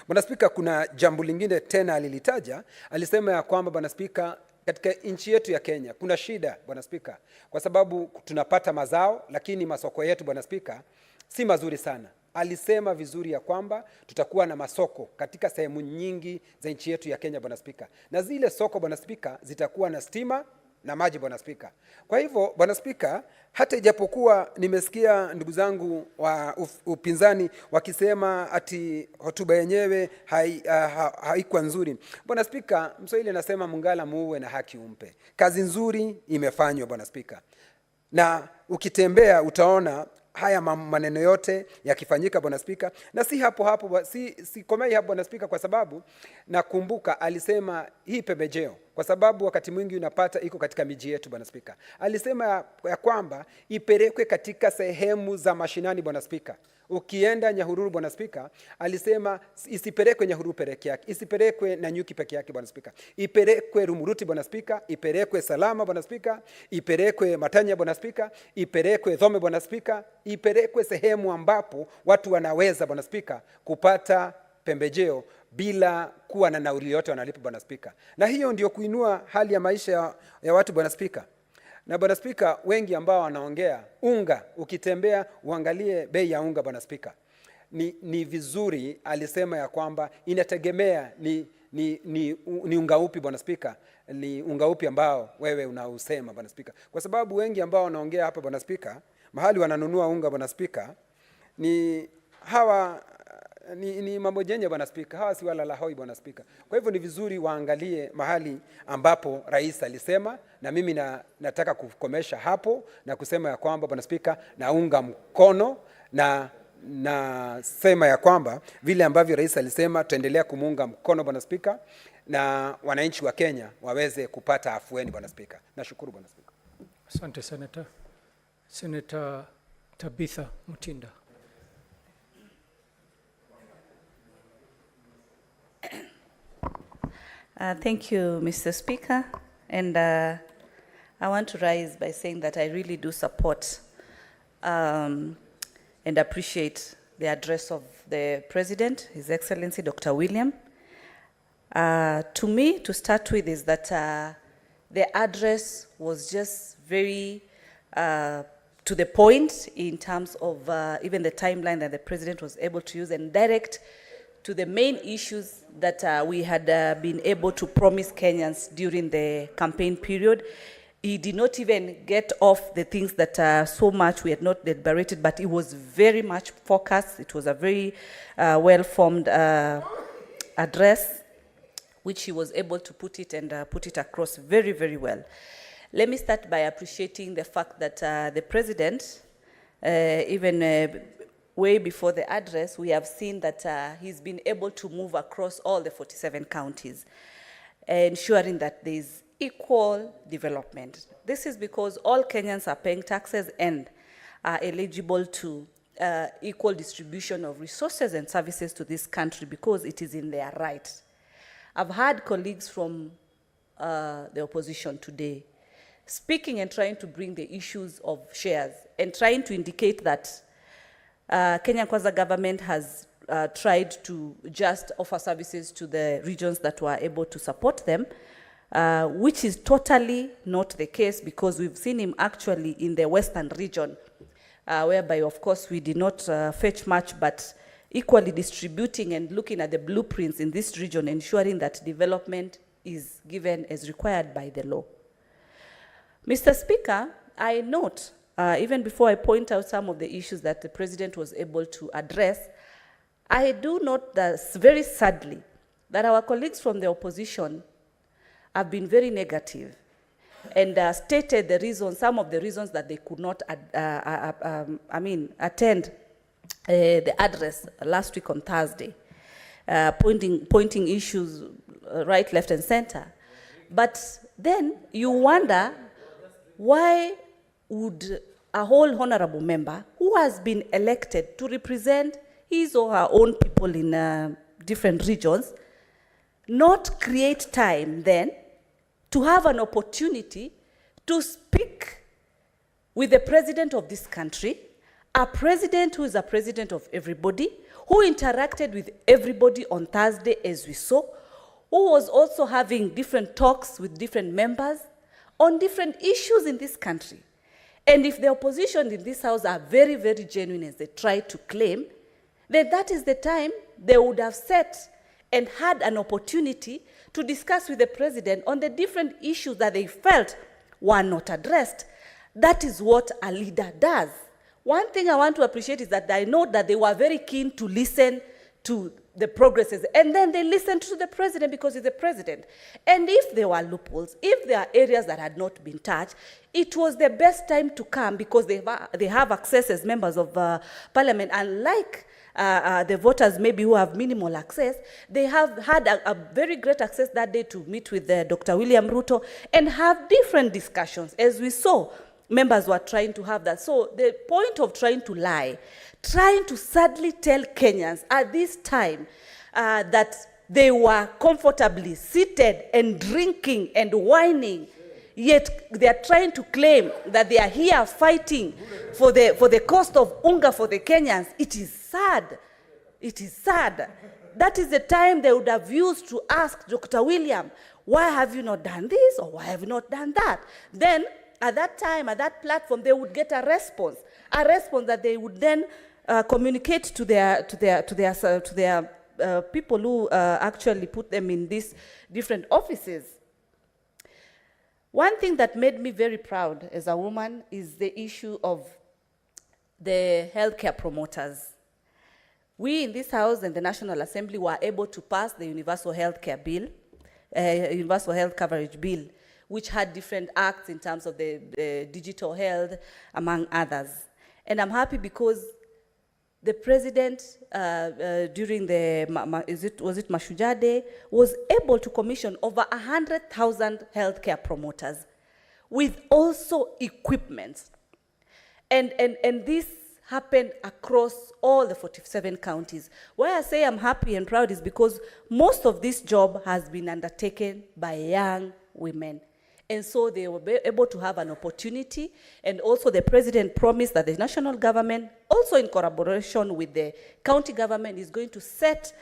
Bwana Spika, kuna jambo lingine tena alilitaja, alisema ya kwamba Bwana Spika, katika nchi yetu ya Kenya kuna shida Bwana Spika, kwa sababu tunapata mazao lakini masoko yetu Bwana Spika si mazuri sana. Alisema vizuri ya kwamba tutakuwa na masoko katika sehemu nyingi za nchi yetu ya Kenya Bwana Spika, na zile soko Bwana Spika zitakuwa na stima na maji Bwana Spika. Kwa hivyo Bwana Spika, hata ijapokuwa nimesikia ndugu zangu wa upinzani wakisema ati hotuba yenyewe haikuwa nzuri, Bwana Spika, Mswahili anasema mungala muue na haki umpe. Kazi nzuri imefanywa Bwana Spika, na ukitembea utaona haya maneno yote yakifanyika Bwana Spika. Na si komei hapo Bwana Spika, kwa sababu nakumbuka alisema hii pembejeo, kwa sababu wakati mwingi unapata iko katika miji yetu Bwana Spika. Alisema ya kwamba ipelekwe katika sehemu za mashinani Bwana Spika. Ukienda Nyahururu Bwana Spika, alisema isipelekwe Nyahururu peke yake, isipelekwe Nanyuki peke yake Bwana Spika, ipelekwe Rumuruti Bwana Spika, ipelekwe Salama Bwana Spika, ipelekwe Matanya Bwana Spika, ipelekwe Thome Bwana Spika, ipelekwe sehemu ambapo watu wanaweza Bwana Spika kupata pembejeo bila kuwa na nauli yote wanalipa Bwana Spika. Na hiyo ndio kuinua hali ya maisha ya watu Bwana Spika. Na Bwana Spika, wengi ambao wanaongea unga, ukitembea uangalie bei ya unga Bwana Spika. Ni vizuri alisema ya kwamba inategemea ni unga upi Bwana Spika, ni unga upi ambao wewe unausema Bwana Spika. Kwa sababu wengi ambao wanaongea hapa Bwana Spika, mahali wananunua unga Bwana Spika, ni hawa ni mambo jenye Bwana Spika, hawa si wala lahoi Bwana Spika. Kwa hivyo ni vizuri waangalie mahali ambapo rais alisema, na mimi nataka kukomesha hapo na kusema ya kwamba Bwana Spika, naunga mkono na sema ya kwamba vile ambavyo rais alisema tuendelea kumuunga mkono Bwana Spika, na wananchi wa Kenya waweze kupata afueni Bwana Spika. Nashukuru Bwana Spika. Asante Senator. Senator Tabitha Mutinda. Thank you, Mr. Speaker. And I want to rise by saying that I really do support and appreciate the address of the President, His Excellency Dr. William. To me, to start with, is that the address was just very to the point in terms of even the timeline that the President was able to use, and direct to the main issues that we had been able to promise Kenyans during the campaign period. He did not even get off the things that so much we had not deliberated, but it was very much focused. It was a very well-formed address, which he was able to put it and put it across very, very well. Let me start by appreciating the fact that the President, even way before the address, we have seen that he's been able to move across all the 47 counties, ensuring that there's equal development. This is because all Kenyans are paying taxes and are eligible to equal distribution of resources and services to this country, because it is in their right. I've had colleagues from the opposition today speaking and trying to bring the issues of shares and trying to indicate that Kenya Kwanza government has tried to just offer services to the regions that were able to support them, which is totally not the case, because we've seen him actually in the western region, whereby, of course, we did not fetch much, but equally distributing and looking at the blueprints in this region, ensuring that development is given as required by the law. Mr. Speaker, I note, even before I point out some of the issues that the President was able to address, I do note that very sadly that our colleagues from the opposition have been very negative and stated the reasons, some of the reasons that they could not attend the address last week on Thursday, pointing issues right, left, and center. But then you wonder, why would a whole honorable member who has been elected to represent his or her own people in different regions not create time then to have an opportunity to speak with the president of this country, a president who is a president of everybody, who interacted with everybody on Thursday, as we saw, who was also having different talks with different members on different issues in this country. And if the opposition in this house are very, very genuine as they try to claim, then that is the time they would have sat and had an opportunity to discuss with the president on the different issues that they felt were not addressed. That is what a leader does. One thing I want to appreciate is that I know that they were very keen to listen to the progresses, and then they listened to the president because he's the president. And if there were loopholes, if there are areas that had not been touched, it was the best time to come, because they have access as members of parliament, unlike the voters maybe who have minimal access. They have had a very great access that day to meet with Dr. William Ruto and have different discussions. As we saw, members were trying to have that. So the point of trying to lie, trying to sadly tell Kenyans at this time that they were comfortably seated and drinking and whining, yet they are trying to claim that they are here fighting for the cost of unga for the Kenyans. It is sad. It is sad. That is the time they would have used to ask Dr. William, why have you not done this, or why have you not done that? Then at that time, at that platform, they would get a response that they would then communicate to their people who actually put them in these different offices. One thing that made me very proud as a woman is the issue of the healthcare promoters. We in this House and the National Assembly were able to pass the Universal Health Care Bill, Universal Health Coverage Bill, which had different acts in terms of the digital health, among others. And I'm happy because the president, during the, was it Mashujaa Day, was able to commission over 100,000 healthcare promoters with also equipment. And this happened across all the 47 counties. Why I say I'm happy and proud is because most of this job has been undertaken by young women. And so they were able to have an opportunity, and also the president promised that the national government, also in collaboration with the county government, is going to set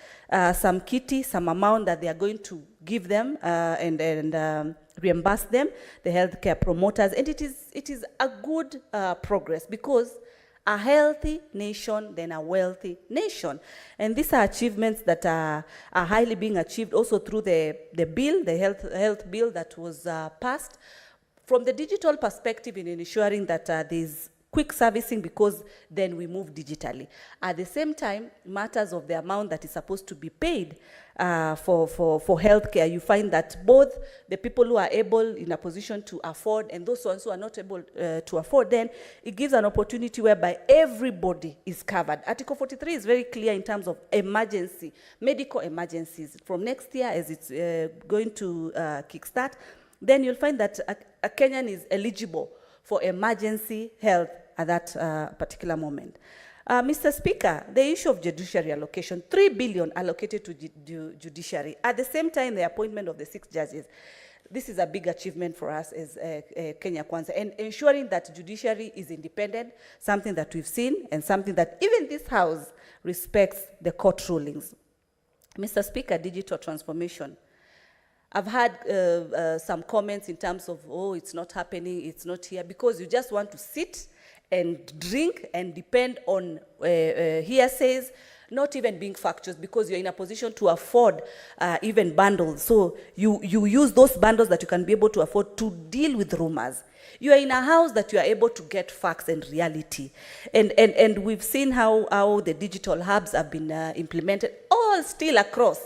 some kitty, some amount that they are going to give them and reimburse them, the healthcare promoters. And it is a good progress, because a healthy nation, then a wealthy nation. And these are achievements that are highly being achieved also through the bill, the health bill that was passed. From the digital perspective, in ensuring that there's quick servicing, because then we move digitally. At the same time, matters of the amount that is supposed to be paid for healthcare, you find that both the people who are able, in a position to afford, and those ones who are not able to afford, then it gives an opportunity whereby everybody is covered. Article 43 is very clear in terms of emergency, medical emergencies. From next year, as it's going to kickstart, then you'll find that a Kenyan is eligible for emergency health at that particular moment. Mr. Speaker, the issue of judiciary allocation, 3 billion allocated to judiciary. At the same time, the appointment of the 6 judges. This is a big achievement for us as Kenya Kwanza, and ensuring that judiciary is independent, something that we've seen, and something that even this House respects the court rulings. Mr. Speaker, digital transformation. I've had some comments in terms of, oh, it's not happening, it's not here, because you just want to sit and drink and depend on hearsays, not even being factuous, because you're in a position to afford even bundles. So you use those bundles that you can be able to afford to deal with rumors. You are in a house that you are able to get facts and reality. And we've seen how the digital hubs have been implemented, all still across.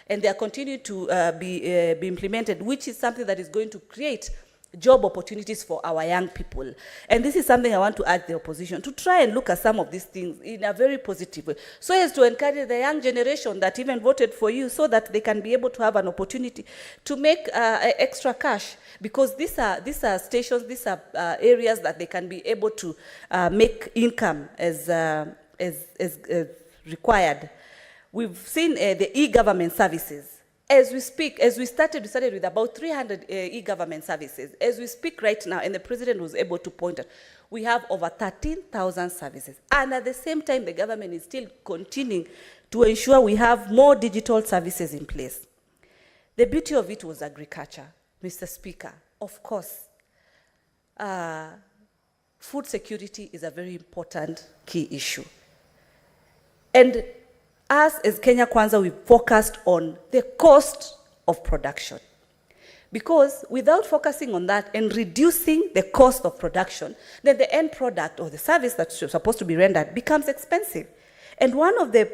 And they are continuing to be implemented, which is something that is going to create job opportunities for our young people. And this is something I want to urge the opposition to try and look at some of these things in a very positive way, so as to encourage the young generation that even voted for you, so that they can be able to have an opportunity to make extra cash, because these are stations, these are areas that they can be able to make income as required. We've seen the e-government services. As we speak, we started with about 300 e-government services. As we speak right now, and the president was able to point out, we have over 13,000 services. And at the same time, the government is still continuing to ensure we have more digital services in place. The beauty of it was agriculture, Mr. Speaker. Of course, food security is a very important key issue. And us as Kenya Kwanza, we focused on the cost of production. Because without focusing on that and reducing the cost of production, then the end product or the service that's supposed to be rendered becomes expensive. And one of the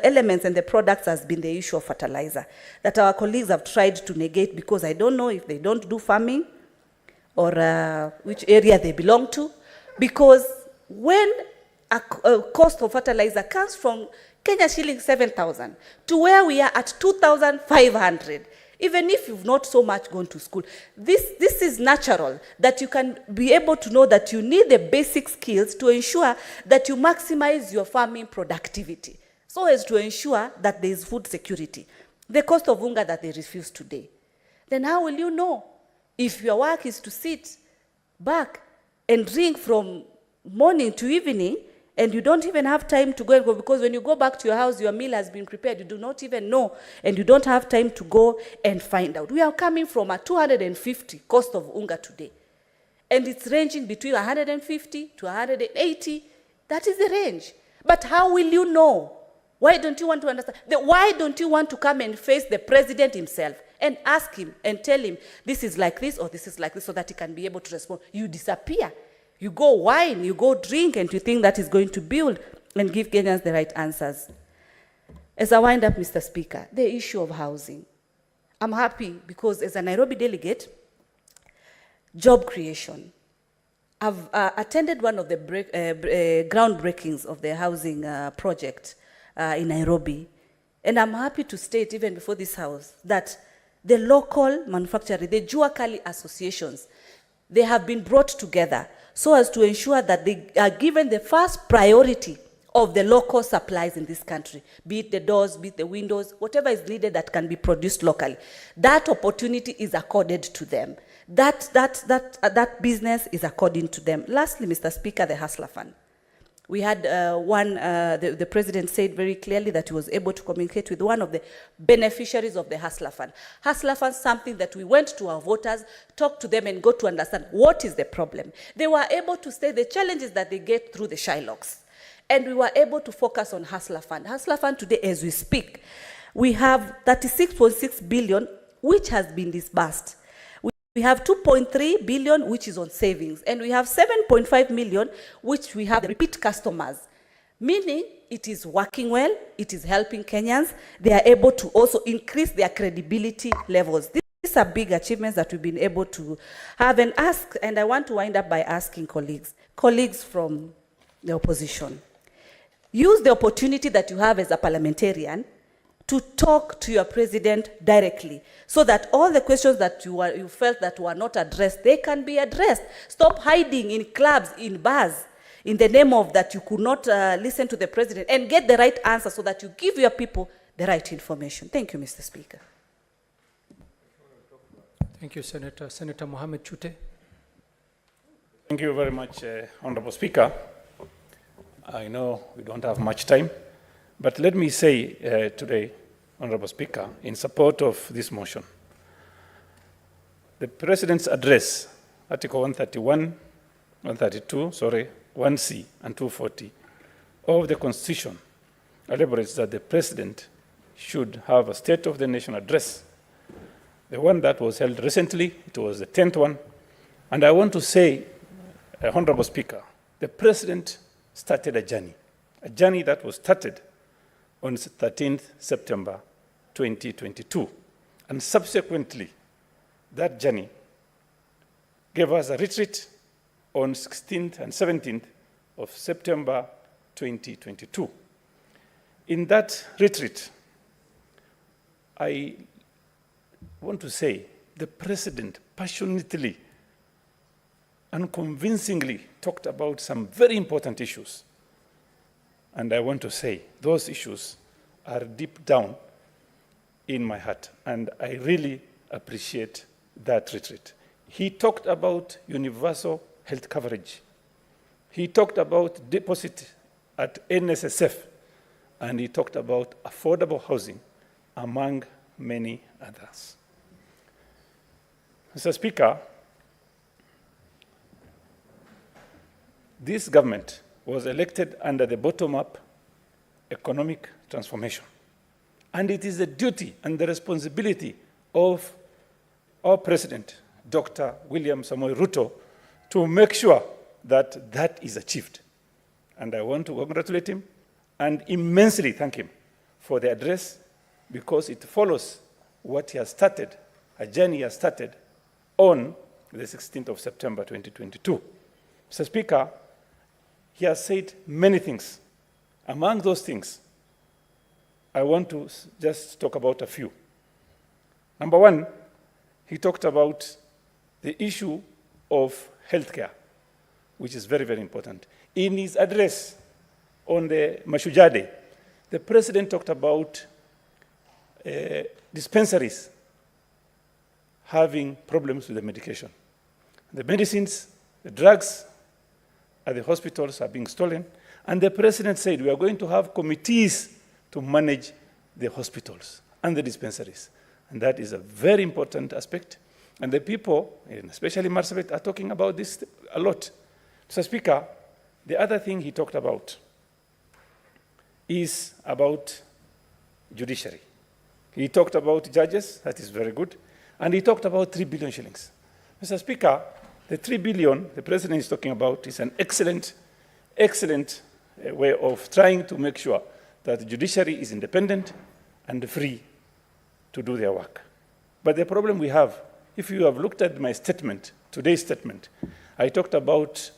elements and the products has been the issue of fertilizer, that our colleagues have tried to negate, because I don't know if they don't do farming or which area they belong to. Because when a cost of fertilizer comes from Kenya shilling 7,000 to where we are at 2,500, even if you've not so much gone to school, this is natural, that you can be able to know that you need the basic skills to ensure that you maximize your farming productivity, so as to ensure that there is food security. The cost of unga that they refuse today. Then how will you know if your work is to sit back and drink from morning to evening, and you don't even have time to go and go, because when you go back to your house, your meal has been prepared. You do not even know, and you don't have time to go and find out. We are coming from a 250 cost of unga today, and it's ranging between 150 to 180. That is the range. But how will you know? Why don't you want to understand? Why don't you want to come and face the president himself and ask him and tell him, this is like this or this is like this, so that he can be able to respond? You disappear. You go wine, you go drink, and you think that is going to build and give Kenyans the right answers. As I wind up, Mr. Speaker, the issue of housing. I'm happy because as a Nairobi delegate, job creation. I've attended one of the groundbreakings of the housing project in Nairobi, and I'm happy to state, even before this house, that the local manufacturing, the Jua Kali associations, they have been brought together so as to ensure that they are given the first priority of the local supplies in this country, be it the doors, be it the windows, whatever is needed that can be produced locally. That opportunity is accorded to them. That business is according to them. Lastly, Mr. Speaker, the Hustler Fund. We had the president said very clearly that he was able to communicate with one of the beneficiaries of the Hustler Fund. Hustler Fund is something that we went to our voters, talked to them and got to understand what is the problem. They were able to say the challenges that they get through the Shylocks. And we were able to focus on Hustler Fund. Hustler Fund today, as we speak, we have 36.6 billion, which has been disbursed. We have 2.3 billion, which is on savings, and we have 7.5 million, which we have repeat customers, meaning it is working well, it is helping Kenyans. They are able to also increase their credibility levels. These are big achievements that we've been able to have and ask, and I want to wind up by asking colleagues from the opposition, use the opportunity that you have as a parliamentarian to talk to your president directly, so that all the questions that you felt that were not addressed, they can be addressed. Stop hiding in clubs, in bars, in the name of that you could not listen to the president, and get the right answer so that you give your people the right information. Thank you, Mr. Speaker. Thank you, Senator. Senator Mohammed Chute. Thank you very much, Honorable Speaker. I know we don't have much time, but let me say today, Honorable Speaker, in support of this motion, the President's address, Article 131, 1C and 240 of the Constitution elaborates that the President should have a State of the Nation address. The one that was held recently, it was the 10th one, and I want to say, Honorable Speaker, the President started a journey that was started on 13th September 2022. And subsequently, that journey gave us a retreat on 16th and 17th of September 2022. In that retreat, I want to say the President passionately and convincingly talked about some very important issues. And I want to say those issues are deep down in my heart, and I really appreciate that retreat. He talked about universal health coverage. He talked about deposit at NSSF, and he talked about affordable housing, among many others. Mr. Speaker, this government was elected under the bottom-up economic transformation. And it is the duty and the responsibility of our President, Dr. William Samoei Ruto, to make sure that that is achieved. And I want to congratulate him and immensely thank him for the address, because it follows what he has started, a journey he has started on the 16th of September 2022. Mr. Speaker, he has said many things. Among those things, I want to just talk about a few. Number one, he talked about the issue of healthcare, which is very, very important. In his address on the Mashujaa Day, the President talked about dispensaries having problems with the medication. The medicines, the drugs at the hospitals are being stolen, and the President said we are going to have committees to manage the hospitals and the dispensaries. And that is a very important aspect. And the people, and especially Marsabit, are talking about this a lot. Mr. Speaker, the other thing he talked about is about judiciary. He talked about judges, that is very good, and he talked about 3 billion shillings. Mr. Speaker, the 3 billion the President is talking about is an excellent way of trying to make sure that the judiciary is independent and free to do their work. But the problem we have, if you have looked at my statement, today's statement, I talked about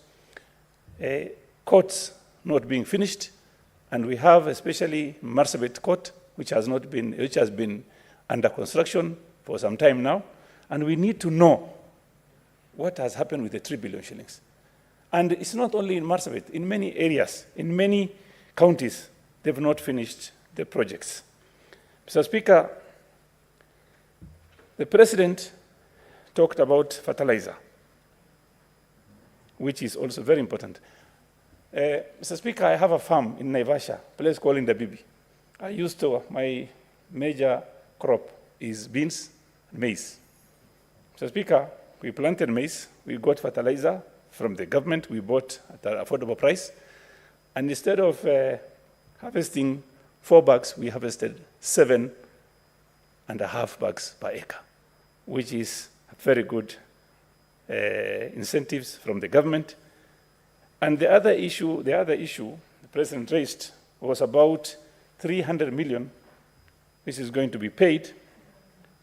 courts not being finished, and we have especially Marsabit Court, which has been under construction for some time now, and we need to know what has happened with the 3 billion shillings. And it's not only in Marsabit, in many areas, in many counties, they've not finished the projects. Mr. Speaker, the President talked about fertilizer, which is also very important. Mr. Speaker, I have a farm in Naivasha, a place called Indabibi. My major crop is beans and maize. Mr. Speaker, we planted maize, we got fertilizer from the government, we bought at an affordable price, and instead of harvesting 4 bags, we harvested 7.5 bags per acre, which is very good incentives from the government. And the other issue the President raised was about 300 million, which is going to be paid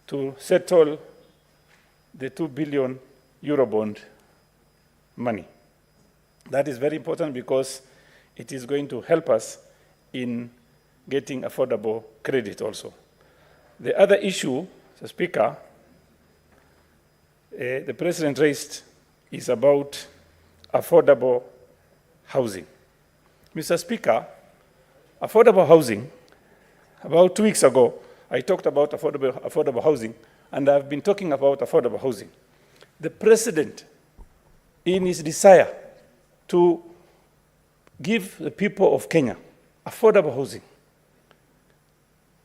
to settle the 2 billion Eurobond money. That is very important because it is going to help us in getting affordable credit also. The other issue, Mr. Speaker, the President raised is about affordable housing. Mr. Speaker, affordable housing, about 2 weeks ago, I talked about affordable housing, and I've been talking about affordable housing. The President, in his desire to give the people of Kenya affordable housing,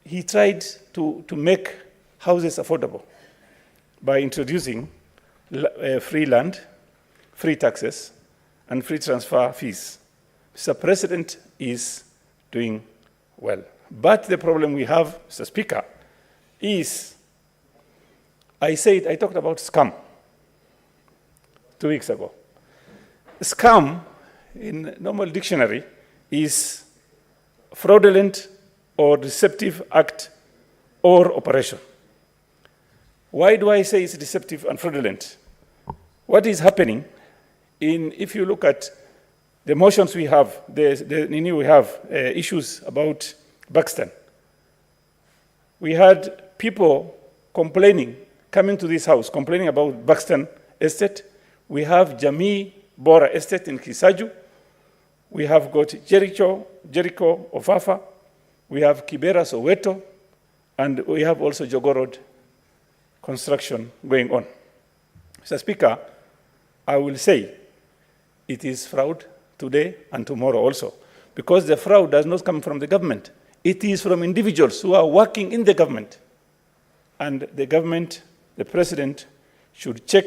he tried to make houses affordable by introducing free land, free taxes, and free transfer fees. Mr. President is doing well. But the problem we have, Mr. Speaker, is I talked about scam 2 weeks ago. Scam, in normal dictionary, is fraudulent or deceptive act or operation. Why do I say it's deceptive and fraudulent? What is happening if you look at the motions we have, we have issues about Buxton. We had people coming to this house, complaining about Buxton Estate. We have Jamii Bora Estate in Kisaju. We have got Jericho Ofafa. We have Kibera Soweto. And we have also Jogoo Road construction going on. Mr. Speaker, I will say it is fraud today and tomorrow also, because the fraud does not come from the government. It is from individuals who are working in the government. And the government, the President, should check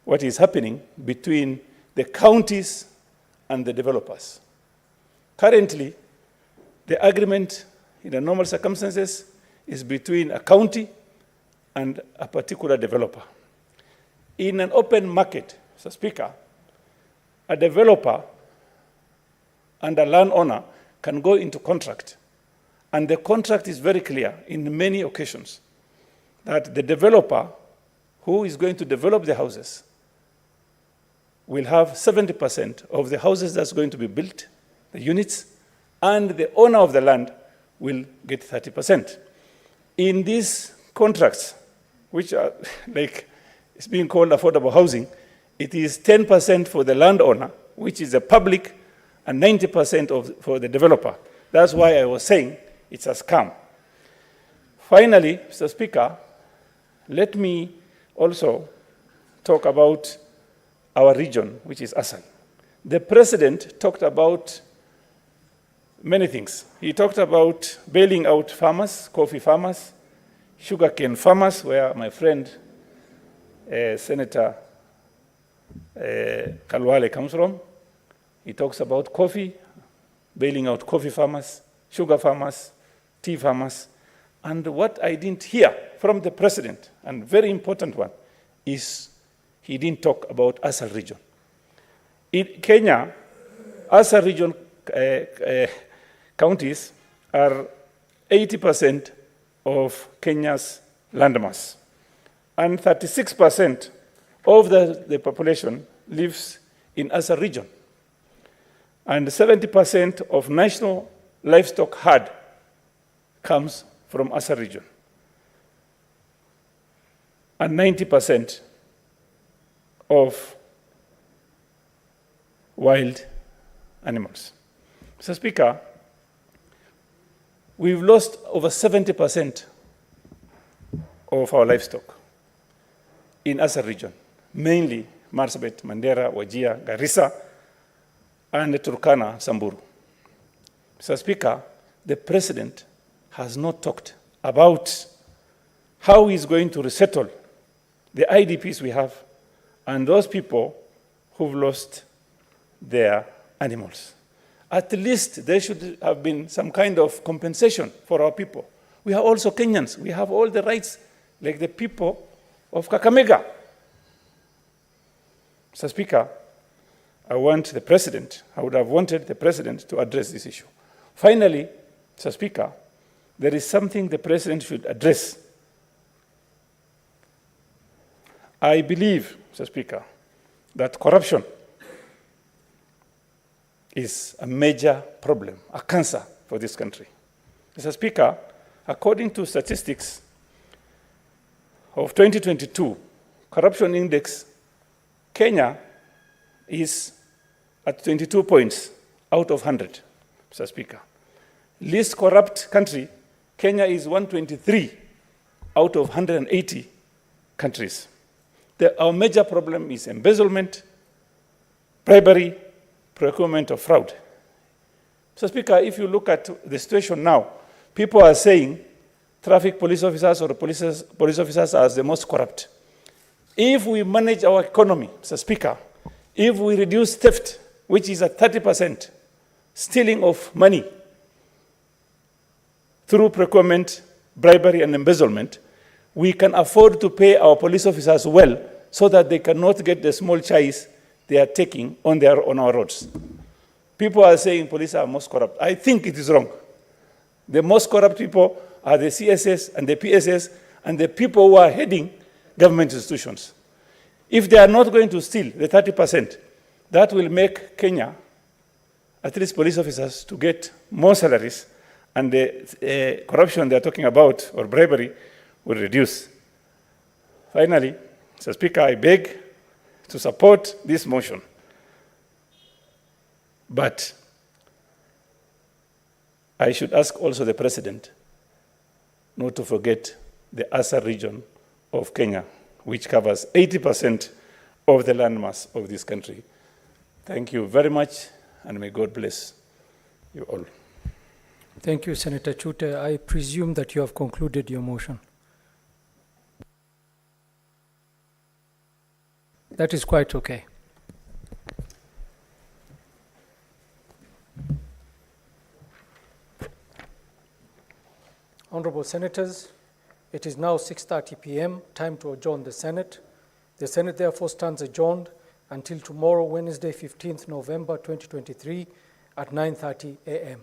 what is happening between the counties and the developers. Currently, the agreement in the normal circumstances is between a county and a particular developer. In an open market, Mr. Speaker, a developer and a landowner can go into contract, and the contract is very clear in many occasions that the developer who is going to develop the houses will have 70% of the houses that's going to be built, the units, and the owner of the land will get 30%. In these contracts, which are like it's being called affordable housing, it is 10% for the landowner, which is the public, and 90% for the developer. That's why I was saying it's a scam. Finally, Mr. Speaker, let me also talk about our region, which is ASAL. The President talked about many things. He talked about bailing out farmers, coffee farmers, sugarcane farmers, where my friend Senator Kalwale comes from. He talks about coffee, bailing out coffee farmers, sugar farmers, tea farmers. And what I didn't hear from the President, and very important one, is he didn't talk about ASAL region. In Kenya, ASAL region counties are 80% of Kenya's landmass. And 36% of the population lives in Asa region. And 70% of national livestock herd comes from Asa region. And 90% of wild animals. Mr. Speaker, we've lost over 70% of our livestock in Asa region, mainly Marsabit, Mandera, Wajir, Garissa, and Turkana, Samburu. Mr. Speaker, the President has not talked about how he's going to resettle the IDPs we have and those people who've lost their animals. At least there should have been some kind of compensation for our people. We are also Kenyans. We have all the rights like the people of Kakamega. Mr. Speaker, I would have wanted the President to address this issue. Finally, Mr. Speaker, there is something the President should address. I believe, Mr. Speaker, that corruption is a major problem, a cancer for this country. Mr. Speaker, according to statistics of 2022, corruption index, Kenya is at 22 points out of 100, Mr. Speaker. Least corrupt country, Kenya is 123 out of 180 countries. Our major problem is embezzlement, bribery, procurement of fraud. Mr. Speaker, if you look at the situation now, people are saying traffic police officers or police officers are the most corrupt. If we manage our economy, Mr. Speaker, if we reduce theft, which is at 30%, stealing of money through procurement, bribery, and embezzlement, we can afford to pay our police officers well so that they cannot get the small chais they are taking on our roads. People are saying police are most corrupt. I think it is wrong. The most corrupt people are the CSS and the PSS and the people who are heading government institutions. If they are not going to steal the 30%, that will make Kenya, at least police officers, to get more salaries, and the corruption they are talking about, or bribery, will reduce. Finally, Mr. Speaker, I beg to support this motion. But I should ask also the President not to forget the Asa region of Kenya, which covers 80% of the landmass of this country. Thank you very much, and may God bless you all. Thank you, Senator Chute. I presume that you have concluded your motion. That is quite okay. Honorable Senators, it is now 6:30 p.m., time to adjourn the Senate. The Senate therefore stands adjourned until tomorrow, Wednesday, 15th November 2023 at 9:30 a.m.